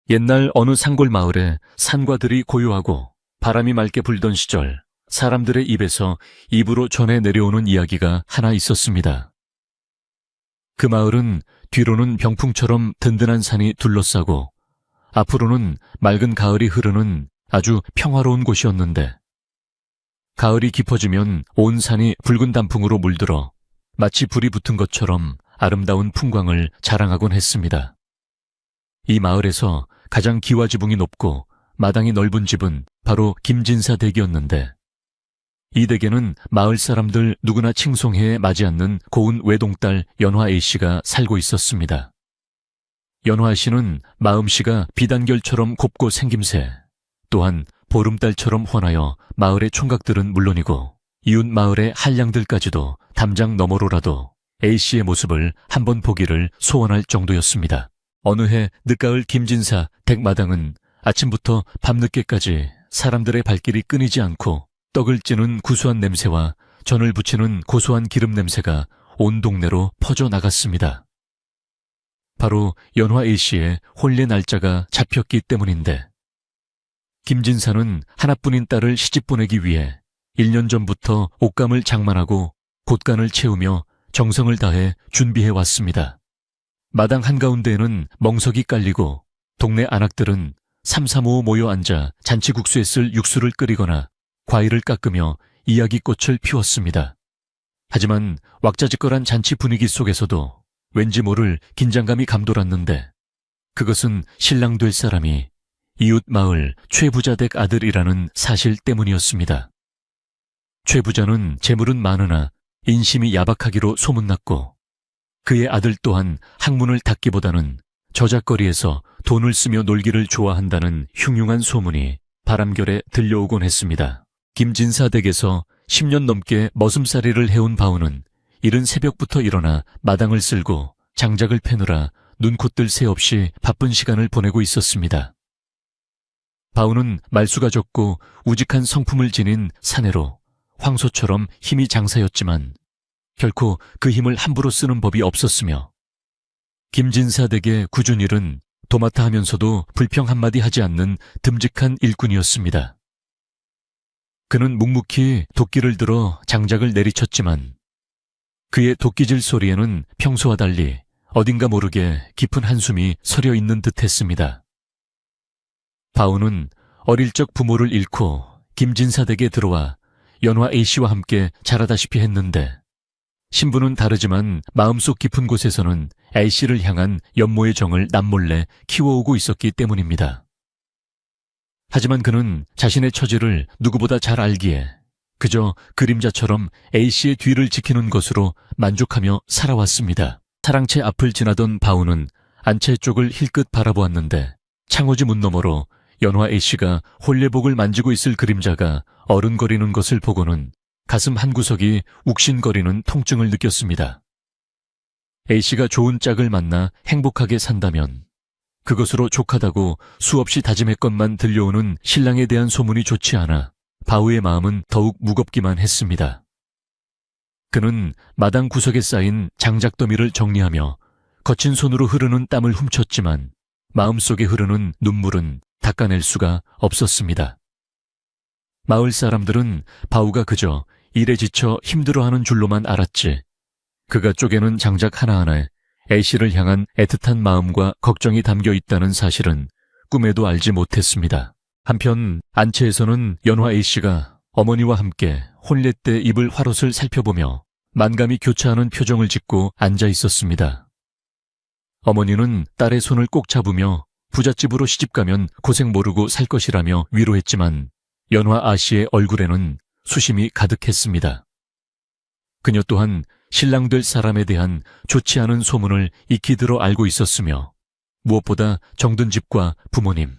옛날 어느 산골 마을에 산과 들이 고요하고 바람이 맑게 불던 시절, 사람들의 입에서 입으로 전해 내려오는 이야기가 하나 있었습니다. 그 마을은 뒤로는 병풍처럼 든든한 산이 둘러싸고 앞으로는 맑은 가을이 흐르는 아주 평화로운 곳이었는데, 가을이 깊어지면 온 산이 붉은 단풍으로 물들어 마치 불이 붙은 것처럼 아름다운 풍광을 자랑하곤 했습니다. 이 마을에서 가장 기와지붕이 높고 마당이 넓은 집은 바로 김진사 댁이었는데, 이 댁에는 마을 사람들 누구나 칭송해 맞이 않는 고운 외동딸 연화 A씨가 살고 있었습니다. 연화 씨는 마음씨가 비단결처럼 곱고 생김새, 또한 보름달처럼 환하여 마을의 총각들은 물론이고 이웃 마을의 한량들까지도 담장 너머로라도 A씨의 모습을 한번 보기를 소원할 정도였습니다. 어느 해 늦가을 김진사 댁 마당은 아침부터 밤늦게까지 사람들의 발길이 끊이지 않고 떡을 찌는 구수한 냄새와 전을 부치는 고소한 기름 냄새가 온 동네로 퍼져나갔습니다. 바로 연화 A씨의 혼례 날짜가 잡혔기 때문인데, 김진사는 하나뿐인 딸을 시집 보내기 위해 1년 전부터 옷감을 장만하고 곳간을 채우며 정성을 다해 준비해 왔습니다. 마당 한가운데에는 멍석이 깔리고 동네 안악들은 삼삼오오 모여 앉아 잔치국수에 쓸 육수를 끓이거나 과일을 깎으며 이야기꽃을 피웠습니다. 하지만 왁자지껄한 잔치 분위기 속에서도 왠지 모를 긴장감이 감돌았는데, 그것은 신랑 될 사람이 이웃 마을 최부자 댁 아들이라는 사실 때문이었습니다. 최부자는 재물은 많으나 인심이 야박하기로 소문났고, 그의 아들 또한 학문을 닦기보다는 저작거리에서 돈을 쓰며 놀기를 좋아한다는 흉흉한 소문이 바람결에 들려오곤 했습니다. 김진사 댁에서 10년 넘게 머슴살이를 해온 바우는 이른 새벽부터 일어나 마당을 쓸고 장작을 패느라 눈콧들 새 없이 바쁜 시간을 보내고 있었습니다. 바우는 말수가 적고 우직한 성품을 지닌 사내로 황소처럼 힘이 장사였지만 결코 그 힘을 함부로 쓰는 법이 없었으며, 김진사 댁의 구준일은 도맡아 하면서도 불평 한마디 하지 않는 듬직한 일꾼이었습니다. 그는 묵묵히 도끼를 들어 장작을 내리쳤지만 그의 도끼질 소리에는 평소와 달리 어딘가 모르게 깊은 한숨이 서려 있는 듯했습니다. 바우는 어릴 적 부모를 잃고 김진사 댁에 들어와 연화 A씨와 함께 자라다시피 했는데, 신분은 다르지만 마음속 깊은 곳에서는 A씨를 향한 연모의 정을 남몰래 키워오고 있었기 때문입니다. 하지만 그는 자신의 처지를 누구보다 잘 알기에 그저 그림자처럼 A씨의 뒤를 지키는 것으로 만족하며 살아왔습니다. 사랑채 앞을 지나던 바우는 안채 쪽을 힐끗 바라보았는데, 창호지 문 너머로 연화 A씨가 혼례복을 만지고 있을 그림자가 어른거리는 것을 보고는 가슴 한구석이 욱신거리는 통증을 느꼈습니다. A씨가 좋은 짝을 만나 행복하게 산다면 그것으로 족하다고 수없이 다짐했건만 들려오는 신랑에 대한 소문이 좋지 않아 바우의 마음은 더욱 무겁기만 했습니다. 그는 마당 구석에 쌓인 장작더미를 정리하며 거친 손으로 흐르는 땀을 훔쳤지만 마음속에 흐르는 눈물은 닦아낼 수가 없었습니다. 마을 사람들은 바우가 그저 일에 지쳐 힘들어하는 줄로만 알았지, 그가 쪼개는 장작 하나하나에 A씨를 향한 애틋한 마음과 걱정이 담겨 있다는 사실은 꿈에도 알지 못했습니다. 한편 안채에서는 연화 A씨가 어머니와 함께 혼례 때 입을 화롯을 살펴보며 만감이 교차하는 표정을 짓고 앉아 있었습니다. 어머니는 딸의 손을 꼭 잡으며 부잣집으로 시집가면 고생 모르고 살 것이라며 위로했지만 연화 A씨의 얼굴에는 수심이 가득했습니다. 그녀 또한 신랑 될 사람에 대한 좋지 않은 소문을 익히 들어 알고 있었으며, 무엇보다 정든 집과 부모님,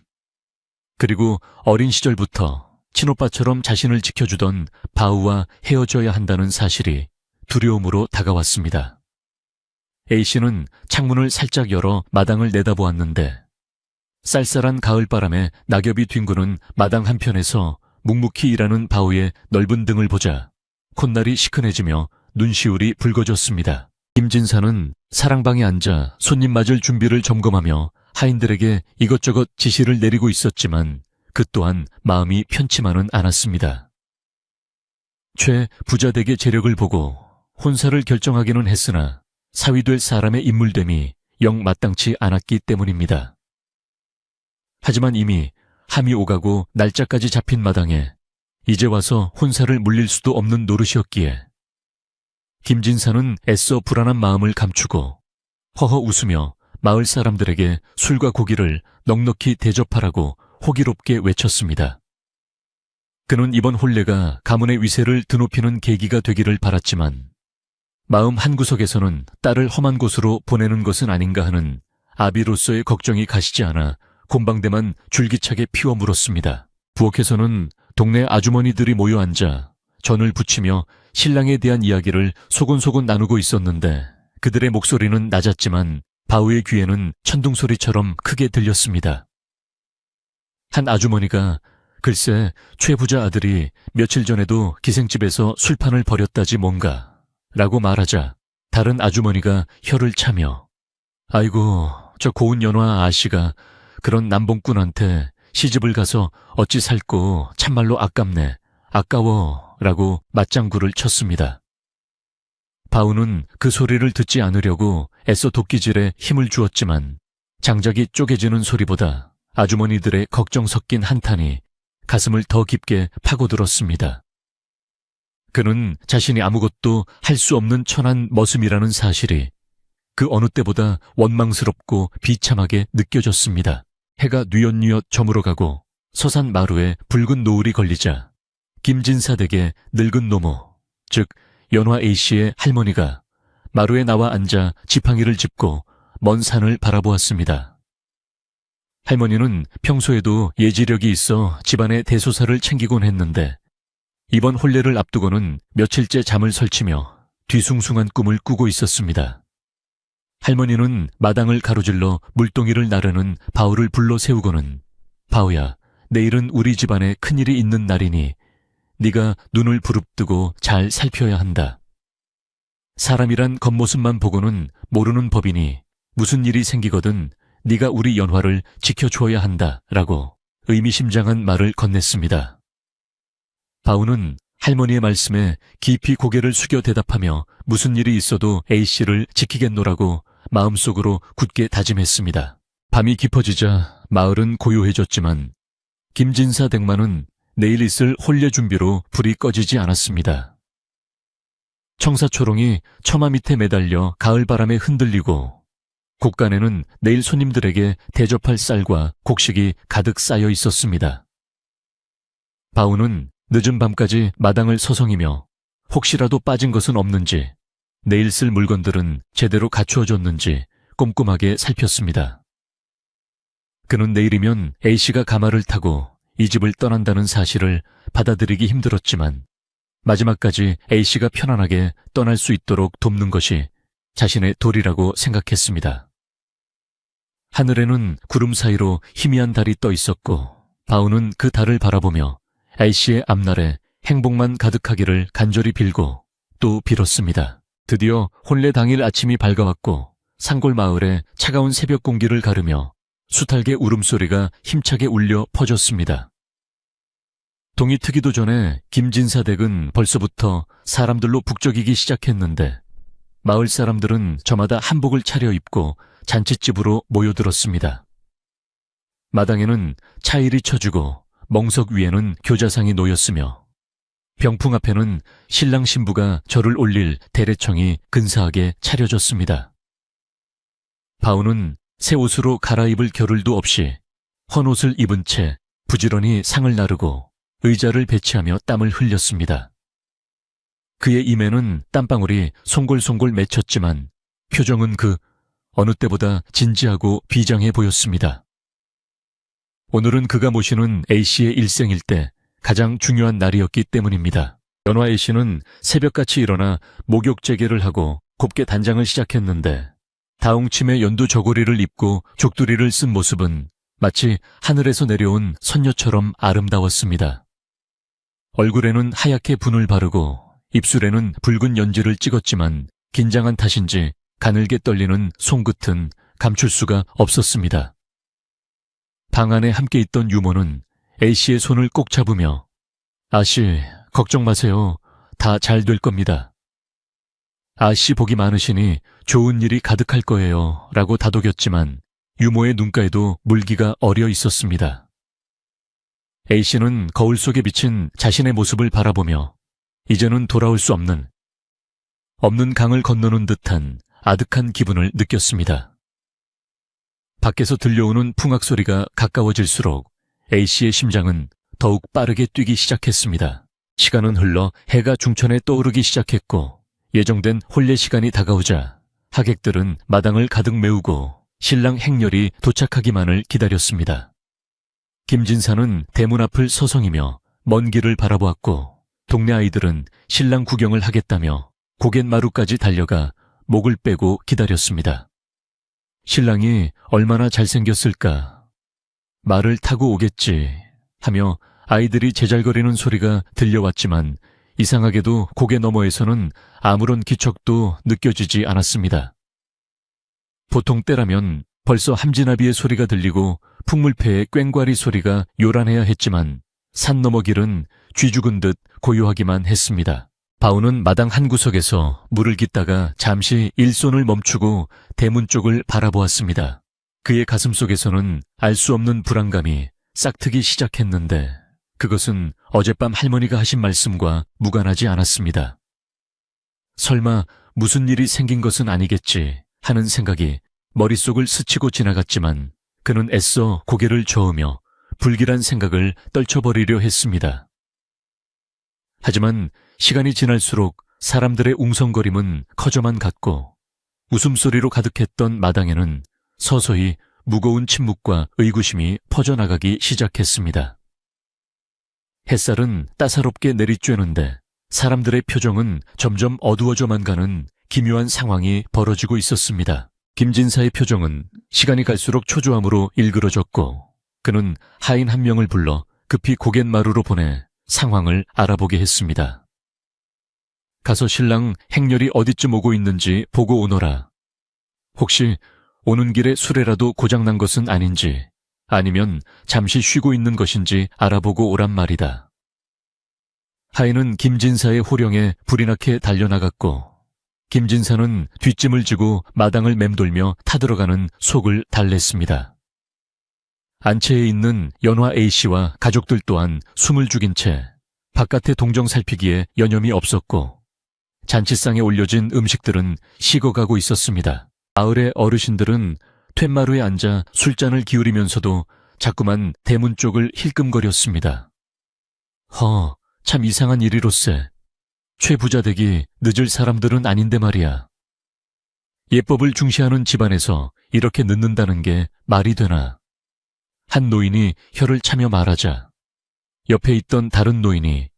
그리고 어린 시절부터 친오빠처럼 자신을 지켜주던 바우와 헤어져야 한다는 사실이 두려움으로 다가왔습니다. A씨는 창문을 살짝 열어 마당을 내다보았는데, 쌀쌀한 가을바람에 낙엽이 뒹구는 마당 한편에서 묵묵히 일하는 바우의 넓은 등을 보자 콧날이 시큰해지며 눈시울이 붉어졌습니다. 김진사는 사랑방에 앉아 손님 맞을 준비를 점검하며 하인들에게 이것저것 지시를 내리고 있었지만 그 또한 마음이 편치만은 않았습니다. 최 부자댁의 재력을 보고 혼사를 결정하기는 했으나 사위될 사람의 인물됨이 영 마땅치 않았기 때문입니다. 하지만 이미 함이 오가고 날짜까지 잡힌 마당에 이제 와서 혼사를 물릴 수도 없는 노릇이었기에 김진사는 애써 불안한 마음을 감추고 허허 웃으며 마을 사람들에게 술과 고기를 넉넉히 대접하라고 호기롭게 외쳤습니다. 그는 이번 혼례가 가문의 위세를 드높이는 계기가 되기를 바랐지만 마음 한구석에서는 딸을 험한 곳으로 보내는 것은 아닌가 하는 아비로서의 걱정이 가시지 않아 곤방대만 줄기차게 피워 물었습니다. 부엌에서는 동네 아주머니들이 모여 앉아 전을 부치며 신랑에 대한 이야기를 소곤소곤 나누고 있었는데 그들의 목소리는 낮았지만 바우의 귀에는 천둥소리처럼 크게 들렸습니다. 한 아주머니가 글쎄 최 부자 아들이 며칠 전에도 기생집에서 술판을 벌였다지 뭔가 라고 말하자 다른 아주머니가 혀를 차며 아이고 저 고운 연화 아씨가 그런 남봉꾼한테 시집을 가서 어찌 살고 참말로 아깝네 아까워 라고 맞장구를 쳤습니다. 바우는 그 소리를 듣지 않으려고 애써 도끼질에 힘을 주었지만 장작이 쪼개지는 소리보다 아주머니들의 걱정 섞인 한탄이 가슴을 더 깊게 파고들었습니다. 그는 자신이 아무것도 할 수 없는 천한 머슴이라는 사실이 그 어느 때보다 원망스럽고 비참하게 느껴졌습니다. 해가 뉘엿뉘엿 저물어가고 서산 마루에 붉은 노을이 걸리자 김진사 댁의 늙은 노모, 즉 연화 A씨의 할머니가 마루에 나와 앉아 지팡이를 짚고 먼 산을 바라보았습니다. 할머니는 평소에도 예지력이 있어 집안의 대소사를 챙기곤 했는데 이번 혼례를 앞두고는 며칠째 잠을 설치며 뒤숭숭한 꿈을 꾸고 있었습니다. 할머니는 마당을 가로질러 물동이를 나르는 바우를 불러 세우고는 바우야, 내일은 우리 집안에 큰일이 있는 날이니 네가 눈을 부릅뜨고 잘 살펴야 한다. 사람이란 겉모습만 보고는 모르는 법이니 무슨 일이 생기거든 네가 우리 연화를 지켜주어야 한다 라고 의미심장한 말을 건넸습니다. 바우는 할머니의 말씀에 깊이 고개를 숙여 대답하며 무슨 일이 있어도 A씨를 지키겠노라고 마음속으로 굳게 다짐했습니다. 밤이 깊어지자 마을은 고요해졌지만 김진사 댁만은 내일 있을 혼례 준비로 불이 꺼지지 않았습니다. 청사초롱이 처마 밑에 매달려 가을바람에 흔들리고 곳간에는 내일 손님들에게 대접할 쌀과 곡식이 가득 쌓여 있었습니다. 바우는 늦은 밤까지 마당을 서성이며 혹시라도 빠진 것은 없는지 내일 쓸 물건들은 제대로 갖추어졌는지 꼼꼼하게 살폈습니다. 그는 내일이면 A씨가 가마를 타고 이 집을 떠난다는 사실을 받아들이기 힘들었지만 마지막까지 A씨가 편안하게 떠날 수 있도록 돕는 것이 자신의 도리라고 생각했습니다. 하늘에는 구름 사이로 희미한 달이 떠 있었고 바우는 그 달을 바라보며 A씨의 앞날에 행복만 가득하기를 간절히 빌고 또 빌었습니다. 드디어 혼례 당일 아침이 밝아왔고 산골 마을에 차가운 새벽 공기를 가르며 수탈개 울음소리가 힘차게 울려 퍼졌습니다. 동이 트기도 전에 김진사 댁은 벌써부터 사람들로 북적이기 시작했는데 마을 사람들은 저마다 한복을 차려입고 잔칫집으로 모여들었습니다. 마당에는 차일이 쳐지고 멍석 위에는 교자상이 놓였으며 병풍 앞에는 신랑 신부가 절을 올릴 대례청이 근사하게 차려졌습니다. 바우는 새 옷으로 갈아입을 겨를도 없이 헌옷을 입은 채 부지런히 상을 나르고 의자를 배치하며 땀을 흘렸습니다. 그의 임에는 땀방울이 송골송골 맺혔지만 표정은 그 어느 때보다 진지하고 비장해 보였습니다. 오늘은 그가 모시는 A씨의 일생일 때 가장 중요한 날이었기 때문입니다. 연화 A씨는 새벽같이 일어나 목욕재개를 하고 곱게 단장을 시작했는데 다홍침에 연두 저고리를 입고 족두리를 쓴 모습은 마치 하늘에서 내려온 선녀처럼 아름다웠습니다. 얼굴에는 하얗게 분을 바르고 입술에는 붉은 연지를 찍었지만 긴장한 탓인지 가늘게 떨리는 손끝은 감출 수가 없었습니다. 방 안에 함께 있던 유모는 A씨의 손을 꼭 잡으며 아씨, 걱정 마세요. 다 잘 될 겁니다. 아씨 복이 많으시니 좋은 일이 가득할 거예요. 라고 다독였지만 유모의 눈가에도 물기가 어려 있었습니다. A씨는 거울 속에 비친 자신의 모습을 바라보며 이제는 돌아올 수 없는 강을 건너는 듯한 아득한 기분을 느꼈습니다. 밖에서 들려오는 풍악 소리가 가까워질수록 A씨의 심장은 더욱 빠르게 뛰기 시작했습니다. 시간은 흘러 해가 중천에 떠오르기 시작했고 예정된 혼례 시간이 다가오자 하객들은 마당을 가득 메우고 신랑 행렬이 도착하기만을 기다렸습니다. 김진사는 대문 앞을 서성이며 먼 길을 바라보았고 동네 아이들은 신랑 구경을 하겠다며 고갯마루까지 달려가 목을 빼고 기다렸습니다. 신랑이 얼마나 잘생겼을까? 말을 타고 오겠지 하며 아이들이 제잘거리는 소리가 들려왔지만 이상하게도 고개 너머에서는 아무런 기척도 느껴지지 않았습니다. 보통 때라면 벌써 함지나비의 소리가 들리고 풍물패의 꽹과리 소리가 요란해야 했지만 산 너머 길은 쥐 죽은 듯 고요하기만 했습니다. 바우는 마당 한 구석에서 물을 깃다가 잠시 일손을 멈추고 대문 쪽을 바라보았습니다. 그의 가슴 속에서는 알 수 없는 불안감이 싹트기 시작했는데 그것은 어젯밤 할머니가 하신 말씀과 무관하지 않았습니다. 설마 무슨 일이 생긴 것은 아니겠지 하는 생각이 머릿속을 스치고 지나갔지만 그는 애써 고개를 저으며 불길한 생각을 떨쳐버리려 했습니다. 하지만 시간이 지날수록 사람들의 웅성거림은 커져만 갔고 웃음소리로 가득했던 마당에는 서서히 무거운 침묵과 의구심이 퍼져나가기 시작했습니다. 햇살은 따사롭게 내리쬐는데 사람들의 표정은 점점 어두워져만 가는 기묘한 상황이 벌어지고 있었습니다. 김진사의 표정은 시간이 갈수록 초조함으로 일그러졌고 그는 하인 한 명을 불러 급히 고갯마루로 보내 상황을 알아보게 했습니다. 가서 신랑 행렬이 어디쯤 오고 있는지 보고 오너라. 혹시 오는 길에 수레라도 고장난 것은 아닌지 아니면 잠시 쉬고 있는 것인지 알아보고 오란 말이다. 하인은 김진사의 호령에 불이 나게 달려나갔고 김진사는 뒷짐을 지고 마당을 맴돌며 타들어가는 속을 달랬습니다. 안채에 있는 연화 A씨와 가족들 또한 숨을 죽인 채 바깥의 동정 살피기에 여념이 없었고 잔치상에 올려진 음식들은 식어가고 있었습니다. 마을의 어르신들은 툇마루에 앉아 술잔을 기울이면서도 자꾸만 대문 쪽을 힐끔거렸습니다. 참 이상한 일이로세. 최부자 되기 늦을 사람들은 아닌데 말이야. 예법을 중시하는 집안에서 이렇게 늦는다는 게 말이 되나. 한 노인이 혀를 차며 말하자 옆에 있던 다른 노인이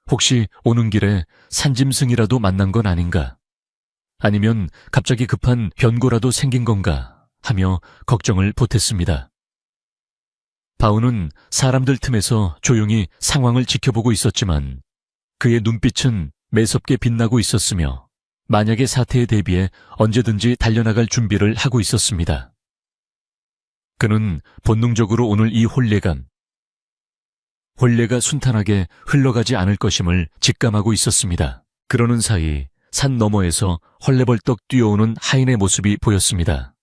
혹시 오는 길에 산짐승이라도 만난 건 아닌가? 아니면 갑자기 급한 변고라도 생긴 건가? 하며 걱정을 보탰습니다. 바우는 사람들 틈에서 조용히 상황을 지켜보고 있었지만 그의 눈빛은 매섭게 빛나고 있었으며 만약의 사태에 대비해 언제든지 달려나갈 준비를 하고 있었습니다. 그는 본능적으로 오늘 이 혼례가 순탄하게 흘러가지 않을 것임을 직감하고 있었습니다. 그러는 사이 산 너머에서 헐레벌떡 뛰어오는 하인의 모습이 보였습니다.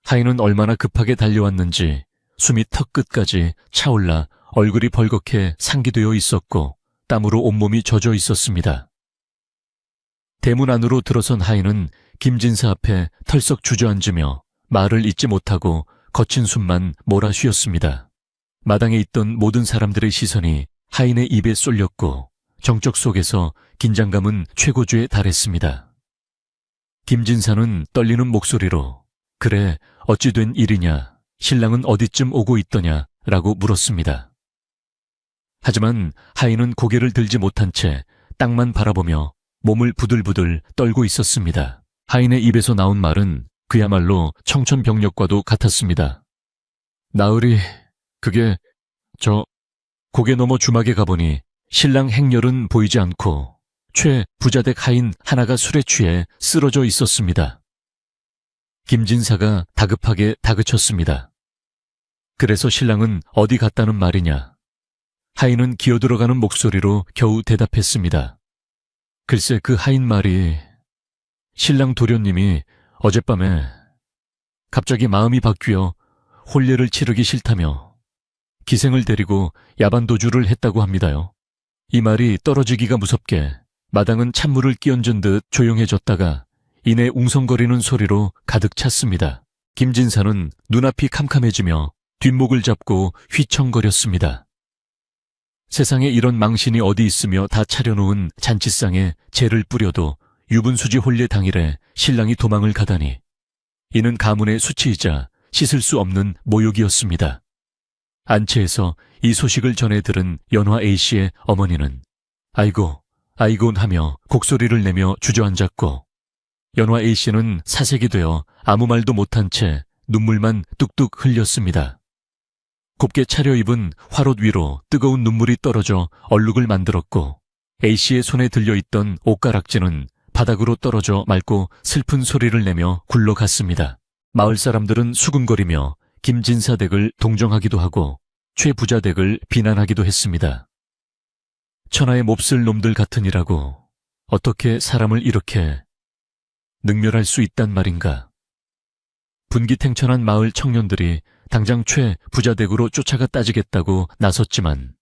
하인은 얼마나 급하게 달려왔는지 숨이 턱 끝까지 차올라 얼굴이 벌겋게 상기되어 있었고 땀으로 온몸이 젖어 있었습니다. 대문 안으로 들어선 하인은 김진사 앞에 털썩 주저앉으며 말을 잇지 못하고 거친 숨만 몰아 쉬었습니다. 마당에 있던 모든 사람들의 시선이 하인의 입에 쏠렸고 정적 속에서 긴장감은 최고조에 달했습니다. 김진사는 떨리는 목소리로 그래 어찌 된 일이냐, 신랑은 어디쯤 오고 있더냐 라고 물었습니다. 하지만 하인은 고개를 들지 못한 채 땅만 바라보며 몸을 부들부들 떨고 있었습니다. 하인의 입에서 나온 말은 그야말로 청천벽력과도 같았습니다. 나으리, 그게 고개 넘어 주막에 가보니 신랑 행렬은 보이지 않고 최 부자댁 하인 하나가 술에 취해 쓰러져 있었습니다. 김진사가 다급하게 다그쳤습니다. 그래서 신랑은 어디 갔다는 말이냐. 하인은 기어들어가는 목소리로 겨우 대답했습니다. 글쎄 그 하인 말이 신랑 도련님이 어젯밤에 갑자기 마음이 바뀌어 혼례를 치르기 싫다며 기생을 데리고 야반도주를 했다고 합니다요. 이 말이 떨어지기가 무섭게 마당은 찬물을 끼얹은 듯 조용해졌다가 이내 웅성거리는 소리로 가득 찼습니다. 김진사는 눈앞이 캄캄해지며 뒷목을 잡고 휘청거렸습니다. 세상에 이런 망신이 어디 있으며 다 차려놓은 잔치상에 재를 뿌려도 유분수지 혼례 당일에 신랑이 도망을 가다니 이는 가문의 수치이자 씻을 수 없는 모욕이었습니다. 안채에서 이 소식을 전해 들은 연화 A씨의 어머니는 아이고 아이고 하며 곡소리를 내며 주저앉았고 연화 A씨는 사색이 되어 아무 말도 못한 채 눈물만 뚝뚝 흘렸습니다. 곱게 차려입은 화롯 위로 뜨거운 눈물이 떨어져 얼룩을 만들었고 A씨의 손에 들려있던 옷가락지는 바닥으로 떨어져 맑고 슬픈 소리를 내며 굴러갔습니다. 마을 사람들은 수군거리며 김진사 댁을 동정하기도 하고 최 부자 댁을 비난하기도 했습니다. 천하의 몹쓸 놈들 같으니라고 어떻게 사람을 이렇게 능멸할 수 있단 말인가. 분기탱천한 마을 청년들이 당장 최 부자 댁으로 쫓아가 따지겠다고 나섰지만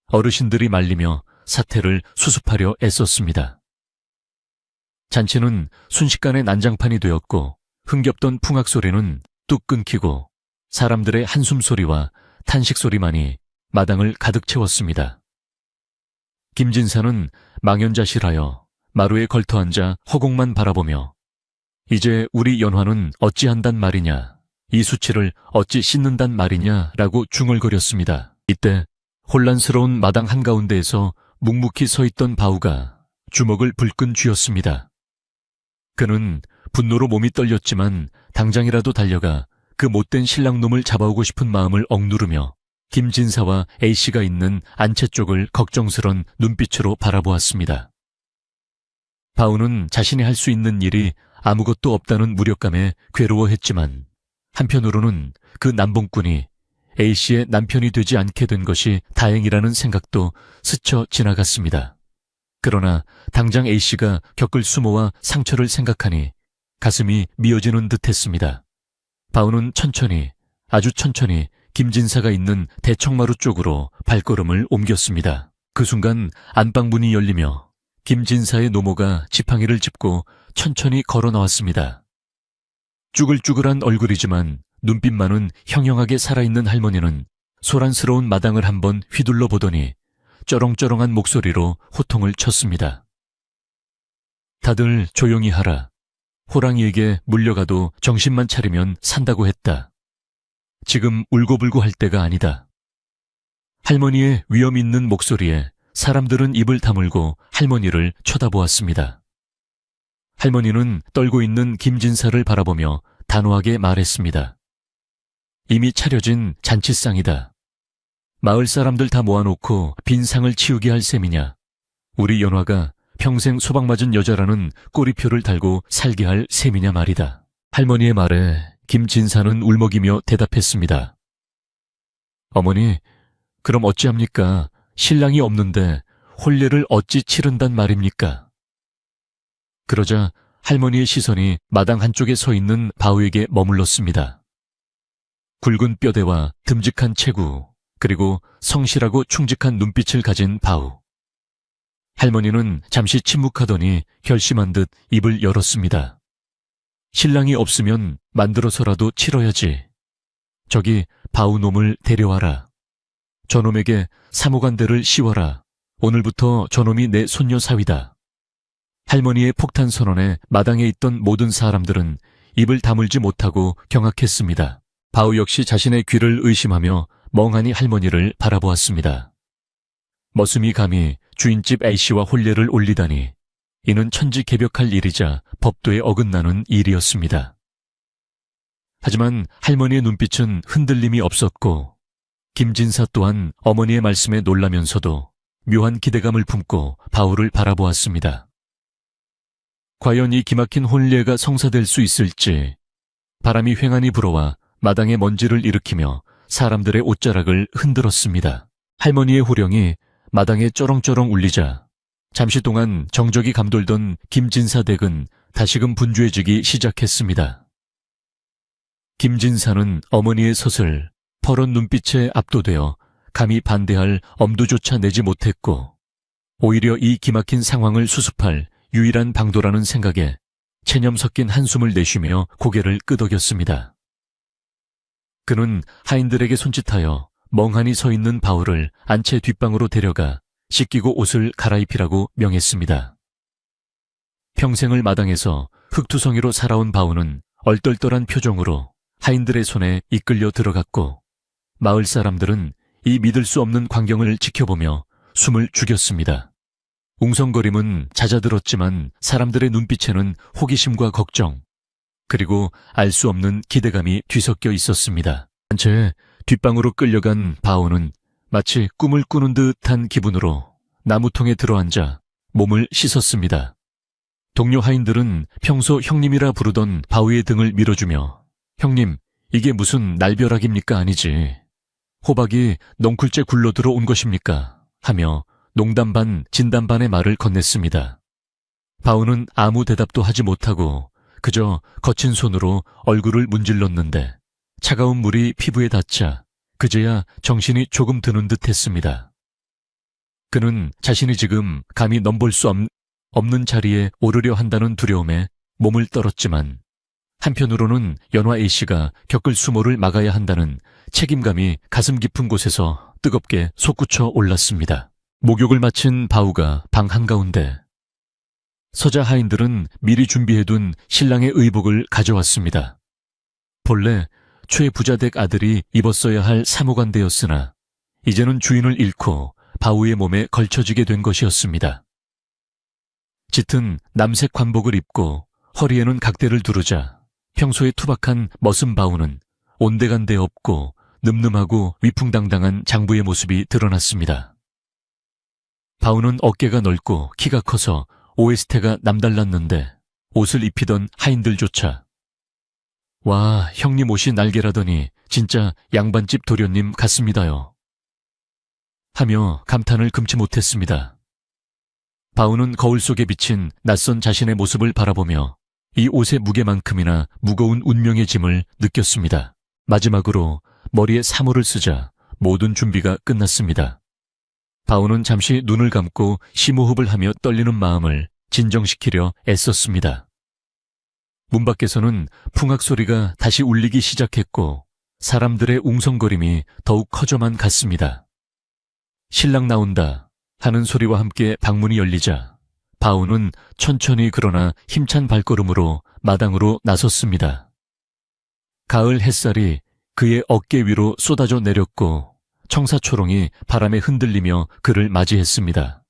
어르신들이 말리며 사태를 수습하려 애썼습니다. 잔치는 순식간에 난장판이 되었고 흥겹던 풍악 소리는 뚝 끊기고 사람들의 한숨소리와 탄식소리만이 마당을 가득 채웠습니다. 김진사는 망연자실하여 마루에 걸터앉아 허공만 바라보며 이제 우리 연화는 어찌한단 말이냐, 이 수치를 어찌 씻는단 말이냐라고 중얼거렸습니다. 이때 혼란스러운 마당 한가운데에서 묵묵히 서있던 바우가 주먹을 불끈 쥐었습니다. 그는 분노로 몸이 떨렸지만 당장이라도 달려가 그 못된 신랑놈을 잡아오고 싶은 마음을 억누르며 김진사와 A씨가 있는 안채 쪽을 걱정스런 눈빛으로 바라보았습니다. 바우는 자신이 할 수 있는 일이 아무것도 없다는 무력감에 괴로워했지만 한편으로는 그 남봉꾼이 A씨의 남편이 되지 않게 된 것이 다행이라는 생각도 스쳐 지나갔습니다. 그러나 당장 A씨가 겪을 수모와 상처를 생각하니 가슴이 미어지는 듯했습니다. 바우는 천천히, 아주 천천히 김진사가 있는 대청마루 쪽으로 발걸음을 옮겼습니다. 그 순간 안방문이 열리며 김진사의 노모가 지팡이를 짚고 천천히 걸어 나왔습니다. 쭈글쭈글한 얼굴이지만 눈빛만은 형형하게 살아있는 할머니는 소란스러운 마당을 한번 휘둘러 보더니 쩌렁쩌렁한 목소리로 호통을 쳤습니다. 다들 조용히 하라. 호랑이에게 물려가도 정신만 차리면 산다고 했다. 지금 울고불고 할 때가 아니다. 할머니의 위험 있는 목소리에 사람들은 입을 다물고 할머니를 쳐다보았습니다. 할머니는 떨고 있는 김진사를 바라보며 단호하게 말했습니다. 이미 차려진 잔치상이다. 마을 사람들 다 모아놓고 빈 상을 치우게 할 셈이냐. 우리 연화가 평생 소방 맞은 여자라는 꼬리표를 달고 살게 할 셈이냐 말이다. 할머니의 말에 김진사는 울먹이며 대답했습니다. 어머니, 그럼 어찌합니까? 신랑이 없는데 혼례를 어찌 치른단 말입니까? 그러자 할머니의 시선이 마당 한쪽에 서 있는 바우에게 머물렀습니다. 굵은 뼈대와 듬직한 체구, 그리고 성실하고 충직한 눈빛을 가진 바우. 할머니는 잠시 침묵하더니 결심한 듯 입을 열었습니다. 신랑이 없으면 만들어서라도 치러야지. 저기 바우 놈을 데려와라. 저놈에게 사모간대를 씌워라. 오늘부터 저놈이 내 손녀 사위다. 할머니의 폭탄 선언에 마당에 있던 모든 사람들은 입을 다물지 못하고 경악했습니다. 바우 역시 자신의 귀를 의심하며 멍하니 할머니를 바라보았습니다. 머슴이 감히 주인집 A씨와 혼례를 올리다니 이는 천지개벽할 일이자 법도에 어긋나는 일이었습니다. 하지만 할머니의 눈빛은 흔들림이 없었고 김진사 또한 어머니의 말씀에 놀라면서도 묘한 기대감을 품고 바우를 바라보았습니다. 과연 이 기막힌 혼례가 성사될 수 있을지 바람이 휑하니 불어와 마당에 먼지를 일으키며 사람들의 옷자락을 흔들었습니다. 할머니의 호령이 마당에 쩌렁쩌렁 울리자 잠시 동안 정적이 감돌던 김진사 댁은 다시금 분주해지기 시작했습니다. 김진사는 어머니의 서슬, 퍼런 눈빛에 압도되어 감히 반대할 엄두조차 내지 못했고 오히려 이 기막힌 상황을 수습할 유일한 방도라는 생각에 체념 섞인 한숨을 내쉬며 고개를 끄덕였습니다. 그는 하인들에게 손짓하여 멍하니 서 있는 바울을 안채 뒷방으로 데려가 씻기고 옷을 갈아입히라고 명했습니다. 평생을 마당에서 흙투성이로 살아온 바울은 얼떨떨한 표정으로 하인들의 손에 이끌려 들어갔고 마을 사람들은 이 믿을 수 없는 광경을 지켜보며 숨을 죽였습니다. 웅성거림은 잦아들었지만 사람들의 눈빛에는 호기심과 걱정, 그리고 알 수 없는 기대감이 뒤섞여 있었습니다. 한채 뒷방으로 끌려간 바오는 마치 꿈을 꾸는 듯한 기분으로 나무통에 들어앉아 몸을 씻었습니다. 동료 하인들은 평소 형님이라 부르던 바오의 등을 밀어주며 형님, 이게 무슨 날벼락입니까? 아니지. 호박이 넝쿨째 굴러 들어온 것입니까? 하며 농담 반 진담 반의 말을 건넸습니다. 바오는 아무 대답도 하지 못하고 그저 거친 손으로 얼굴을 문질렀는데 차가운 물이 피부에 닿자 그제야 정신이 조금 드는 듯 했습니다. 그는 자신이 지금 감히 넘볼 수 없는 자리에 오르려 한다는 두려움에 몸을 떨었지만 한편으로는 연화 A씨가 겪을 수모를 막아야 한다는 책임감이 가슴 깊은 곳에서 뜨겁게 솟구쳐 올랐습니다. 목욕을 마친 바우가 방 한가운데 서자 하인들은 미리 준비해둔 신랑의 의복을 가져왔습니다. 본래 최부자댁 아들이 입었어야 할 사무관대였으나 이제는 주인을 잃고 바우의 몸에 걸쳐지게 된 것이었습니다. 짙은 남색 관복을 입고 허리에는 각대를 두르자 평소에 투박한 머슴 바우는 온데간데 없고 늠름하고 위풍당당한 장부의 모습이 드러났습니다. 바우는 어깨가 넓고 키가 커서 OST가 남달랐는데 옷을 입히던 하인들조차 와, 형님 옷이 날개라더니 진짜 양반집 도련님 같습니다요. 하며 감탄을 금치 못했습니다. 바우는 거울 속에 비친 낯선 자신의 모습을 바라보며 이 옷의 무게만큼이나 무거운 운명의 짐을 느꼈습니다. 마지막으로 머리에 사물을 쓰자 모든 준비가 끝났습니다. 바우는 잠시 눈을 감고 심호흡을 하며 떨리는 마음을 진정시키려 애썼습니다. 문 밖에서는 풍악 소리가 다시 울리기 시작했고 사람들의 웅성거림이 더욱 커져만 갔습니다. 신랑 나온다 하는 소리와 함께 방문이 열리자 바우는 천천히 그러나 힘찬 발걸음으로 마당으로 나섰습니다. 가을 햇살이 그의 어깨 위로 쏟아져 내렸고 청사초롱이 바람에 흔들리며 그를 맞이했습니다.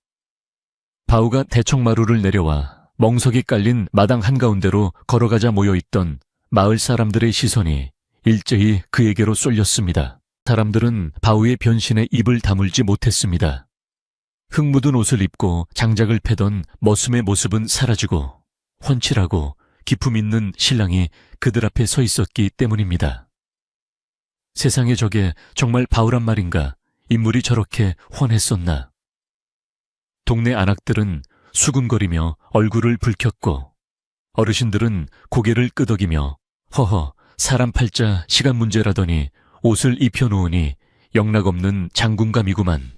바우가 대청마루를 내려와 멍석이 깔린 마당 한가운데로 걸어가자 모여있던 마을 사람들의 시선이 일제히 그에게로 쏠렸습니다. 사람들은 바우의 변신에 입을 다물지 못했습니다. 흙 묻은 옷을 입고 장작을 패던 머슴의 모습은 사라지고 훤칠하고 기품 있는 신랑이 그들 앞에 서 있었기 때문입니다. 세상에 저게 정말 바우란 말인가? 인물이 저렇게 훤했었나? 동네 안악들은 수군거리며 얼굴을 붉혔고 어르신들은 고개를 끄덕이며 허허 사람 팔자 시간 문제라더니 옷을 입혀놓으니 영락없는 장군감이구만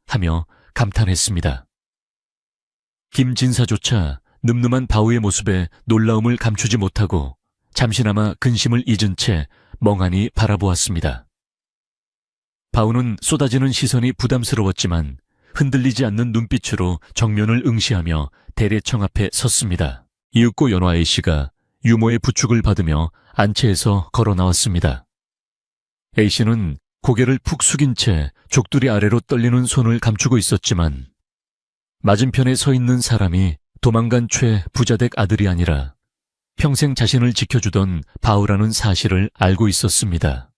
하며 감탄했습니다. 김진사조차 늠름한 바우의 모습에 놀라움을 감추지 못하고 잠시나마 근심을 잊은 채 멍하니 바라보았습니다. 바우는 쏟아지는 시선이 부담스러웠지만 흔들리지 않는 눈빛으로 정면을 응시하며 대례청 앞에 섰습니다. 이윽고 연화 A씨가 유모의 부축을 받으며 안채에서 걸어 나왔습니다. A씨는 고개를 푹 숙인 채 족두리 아래로 떨리는 손을 감추고 있었지만 맞은편에 서 있는 사람이 도망간 최 부자댁 아들이 아니라 평생 자신을 지켜주던 바우라는 사실을 알고 있었습니다.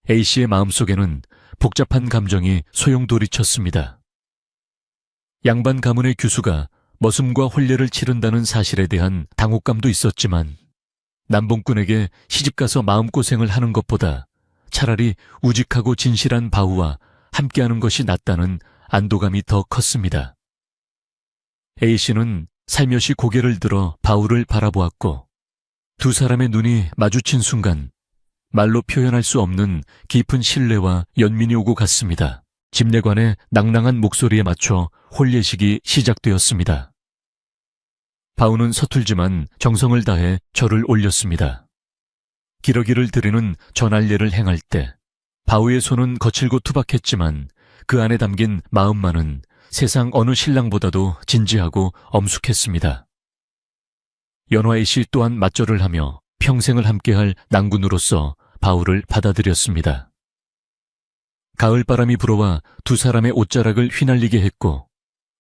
A씨의 마음속에는 복잡한 감정이 소용돌이쳤습니다. 양반 가문의 규수가 머슴과 혼례를 치른다는 사실에 대한 당혹감도 있었지만 남봉꾼에게 시집가서 마음고생을 하는 것보다 차라리 우직하고 진실한 바우와 함께하는 것이 낫다는 안도감이 더 컸습니다. A씨는 살며시 고개를 들어 바우를 바라보았고 두 사람의 눈이 마주친 순간 말로 표현할 수 없는 깊은 신뢰와 연민이 오고 갔습니다. 집례관의 낭낭한 목소리에 맞춰 혼례식이 시작되었습니다. 바우는 서툴지만 정성을 다해 절을 올렸습니다. 기러기를 드리는 전할례를 행할 때 바우의 손은 거칠고 투박했지만 그 안에 담긴 마음만은 세상 어느 신랑보다도 진지하고 엄숙했습니다. 연화의 씨 또한 맞절을 하며 평생을 함께할 낭군으로서 바우를 받아들였습니다. 가을바람이 불어와 두 사람의 옷자락을 휘날리게 했고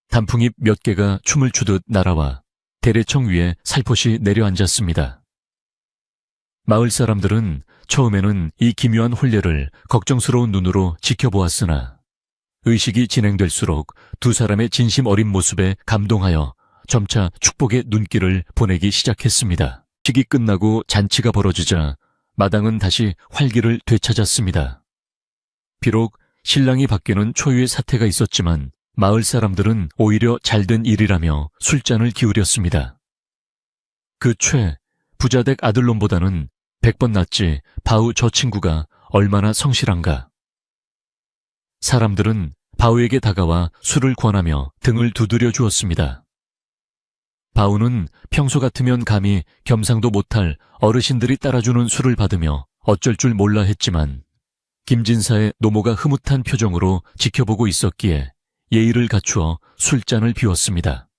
단풍잎 몇 개가 춤을 추듯 날아와 대례청 위에 살포시 내려앉았습니다. 마을 사람들은 처음에는 이 기묘한 혼례를 걱정스러운 눈으로 지켜보았으나 의식이 진행될수록 두 사람의 진심 어린 모습에 감동하여 점차 축복의 눈길을 보내기 시작했습니다. 식이 끝나고 잔치가 벌어지자 마당은 다시 활기를 되찾았습니다. 비록 신랑이 바뀌는 초유의 사태가 있었지만 마을 사람들은 오히려 잘된 일이라며 술잔을 기울였습니다. 그 부자댁 아들놈보다는 100번 낫지 바우 저 친구가 얼마나 성실한가. 사람들은 바우에게 다가와 술을 권하며 등을 두드려 주었습니다. 바우는 평소 같으면 감히 겸상도 못할 어르신들이 따라주는 술을 받으며 어쩔 줄 몰라 했지만 김진사의 노모가 흐뭇한 표정으로 지켜보고 있었기에 예의를 갖추어 술잔을 비웠습니다.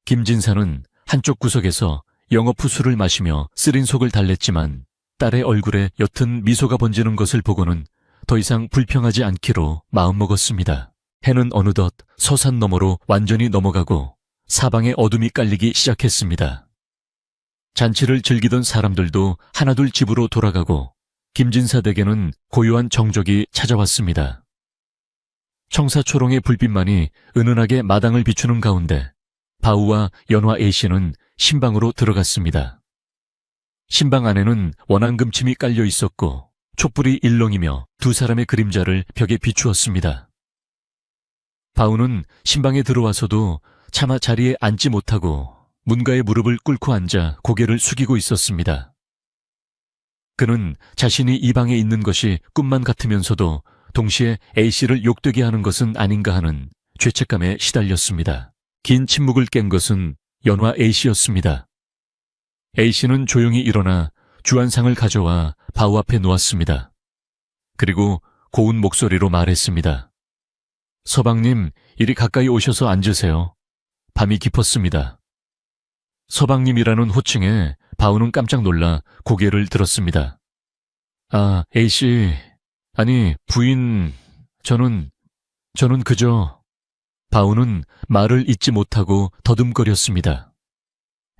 김진사는 한쪽 구석에서 영업 후 술을 마시며 쓰린 속을 달랬지만 딸의 얼굴에 옅은 미소가 번지는 것을 보고는 더 이상 불평하지 않기로 마음먹었습니다. 해는 어느덧 서산 너머로 완전히 넘어가고 사방에 어둠이 깔리기 시작했습니다. 잔치를 즐기던 사람들도 하나둘 집으로 돌아가고 김진사 댁에는 고요한 정적이 찾아왔습니다. 청사초롱의 불빛만이 은은하게 마당을 비추는 가운데 바우와 연화 A씨는 신방으로 들어갔습니다. 신방 안에는 원앙금침이 깔려 있었고 촛불이 일렁이며 두 사람의 그림자를 벽에 비추었습니다. 바우는 신방에 들어와서도 차마 자리에 앉지 못하고 문가에 무릎을 꿇고 앉아 고개를 숙이고 있었습니다. 그는 자신이 이 방에 있는 것이 꿈만 같으면서도 동시에 A씨를 욕되게 하는 것은 아닌가 하는 죄책감에 시달렸습니다. 긴 침묵을 깬 것은 연화 A씨였습니다. A씨는 조용히 일어나 주안상을 가져와 바우 앞에 놓았습니다. 그리고 고운 목소리로 말했습니다. 서방님, 이리 가까이 오셔서 앉으세요. 밤이 깊었습니다. 서방님이라는 호칭에 바우는 깜짝 놀라 고개를 들었습니다. 아, A씨, 아니 부인, 저는 그저... 바우는 말을 잇지 못하고 더듬거렸습니다.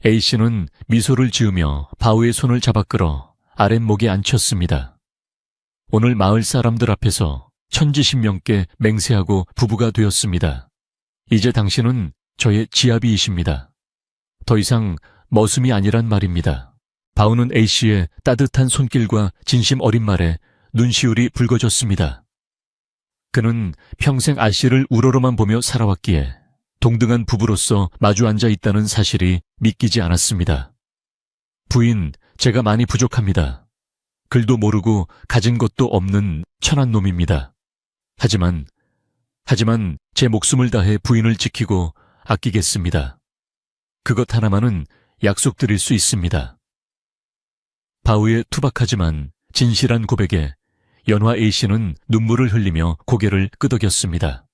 A씨는 미소를 지으며 바우의 손을 잡아 끌어 아랫목에 앉혔습니다. 오늘 마을 사람들 앞에서 천지신명께 맹세하고 부부가 되었습니다. 이제 당신은 저의 지아비이십니다. 더 이상 머슴이 아니란 말입니다. 바우는 A씨의 따뜻한 손길과 진심 어린 말에 눈시울이 붉어졌습니다. 그는 평생 아씨를 우러러만 보며 살아왔기에 동등한 부부로서 마주 앉아 있다는 사실이 믿기지 않았습니다. 부인, 제가 많이 부족합니다. 글도 모르고 가진 것도 없는 천한 놈입니다. 하지만 제 목숨을 다해 부인을 지키고 아끼겠습니다. 그것 하나만은 약속드릴 수 있습니다. 바우의 투박하지만 진실한 고백에 연화 A씨는 눈물을 흘리며 고개를 끄덕였습니다.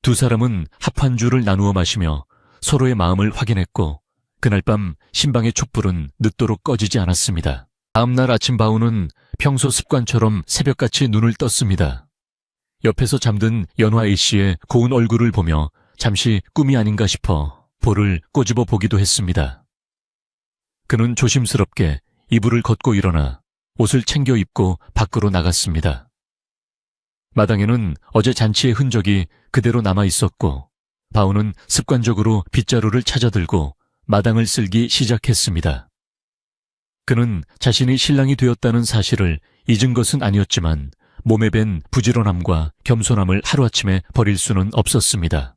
두 사람은 합한 주를 나누어 마시며 서로의 마음을 확인했고 그날 밤 신방의 촛불은 늦도록 꺼지지 않았습니다. 다음날 아침 바우는 평소 습관처럼 새벽같이 눈을 떴습니다. 옆에서 잠든 연화 A씨의 고운 얼굴을 보며 잠시 꿈이 아닌가 싶어 볼을 꼬집어 보기도 했습니다. 그는 조심스럽게 이불을 걷고 일어나 옷을 챙겨 입고 밖으로 나갔습니다. 마당에는 어제 잔치의 흔적이 그대로 남아 있었고 바우는 습관적으로 빗자루를 찾아들고 마당을 쓸기 시작했습니다. 그는 자신이 신랑이 되었다는 사실을 잊은 것은 아니었지만 몸에 밴 부지런함과 겸손함을 하루아침에 버릴 수는 없었습니다.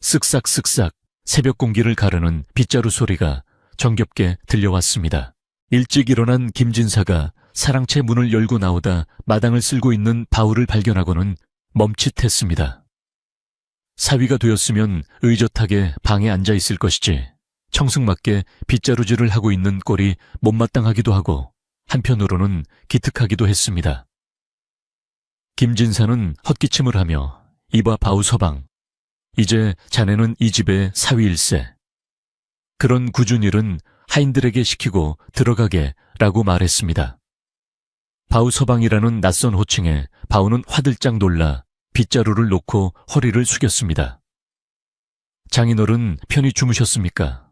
쓱싹쓱싹 새벽 공기를 가르는 빗자루 소리가 정겹게 들려왔습니다. 일찍 일어난 김진사가 사랑채 문을 열고 나오다 마당을 쓸고 있는 바울을 발견하고는 멈칫했습니다. 사위가 되었으면 의젓하게 방에 앉아 있을 것이지 청승맞게 빗자루질을 하고 있는 꼴이 못마땅하기도 하고 한편으로는 기특하기도 했습니다. 김진사는 헛기침을 하며 이봐 바우 서방, 이제 자네는 이 집의 사위일세. 그런 굳은 일은 하인들에게 시키고 들어가게 라고 말했습니다. 바우 서방이라는 낯선 호칭에 바우는 화들짝 놀라 빗자루를 놓고 허리를 숙였습니다. 장인어른 편히 주무셨습니까?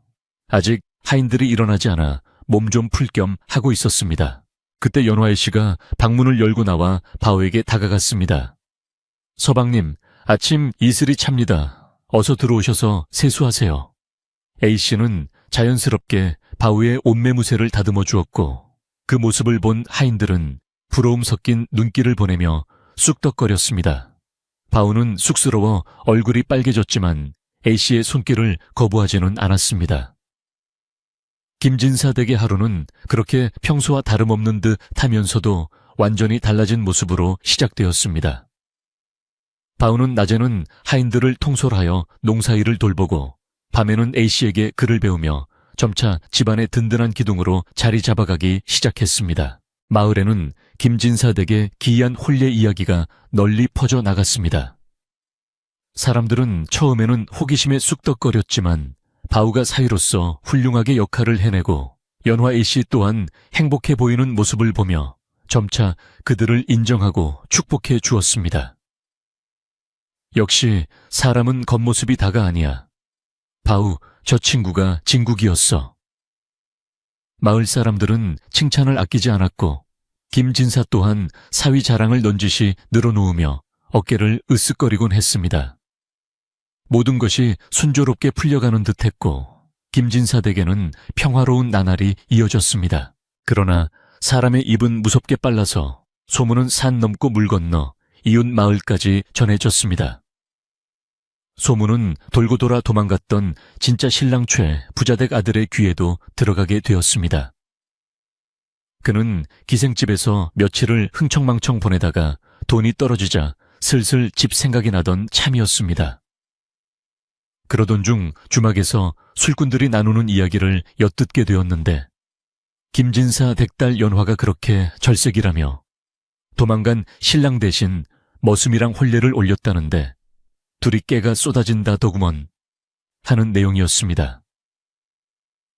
아직 하인들이 일어나지 않아 몸 좀 풀 겸 하고 있었습니다. 그때 연화의 씨가 방문을 열고 나와 바우에게 다가갔습니다. 서방님, 아침 이슬이 찹니다. 어서 들어오셔서 세수하세요. A씨는 자연스럽게 바우의 옷매무새를 다듬어 주었고 그 모습을 본 하인들은 부러움 섞인 눈길을 보내며 쑥덕거렸습니다. 바우는 쑥스러워 얼굴이 빨개졌지만 A씨의 손길을 거부하지는 않았습니다. 김진사 댁의 하루는 그렇게 평소와 다름없는 듯 하면서도 완전히 달라진 모습으로 시작되었습니다. 바우는 낮에는 하인들을 통솔하여 농사일을 돌보고 밤에는 A씨에게 글을 배우며 점차 집안의 든든한 기둥으로 자리 잡아가기 시작했습니다. 마을에는 김진사 댁의 기이한 혼례 이야기가 널리 퍼져 나갔습니다. 사람들은 처음에는 호기심에 쑥덕거렸지만 바우가 사위로서 훌륭하게 역할을 해내고 연화 A씨 또한 행복해 보이는 모습을 보며 점차 그들을 인정하고 축복해 주었습니다. 역시 사람은 겉모습이 다가 아니야. 바우, 저 친구가 진국이었어. 마을 사람들은 칭찬을 아끼지 않았고 김진사 또한 사위 자랑을 넌지시 늘어놓으며 어깨를 으쓱거리곤 했습니다. 모든 것이 순조롭게 풀려가는 듯했고 김진사 댁에는 평화로운 나날이 이어졌습니다. 그러나 사람의 입은 무섭게 빨라서 소문은 산 넘고 물 건너 이웃 마을까지 전해졌습니다. 소문은 돌고 돌아 도망갔던 진짜 신랑 최 부자댁 아들의 귀에도 들어가게 되었습니다. 그는 기생집에서 며칠을 흥청망청 보내다가 돈이 떨어지자 슬슬 집 생각이 나던 참이었습니다. 그러던 중 주막에서 술꾼들이 나누는 이야기를 엿듣게 되었는데 김진사 댁딸 연화가 그렇게 절색이라며 도망간 신랑 대신 머슴이랑 혼례를 올렸다는데 둘이 깨가 쏟아진다 더구먼 하는 내용이었습니다.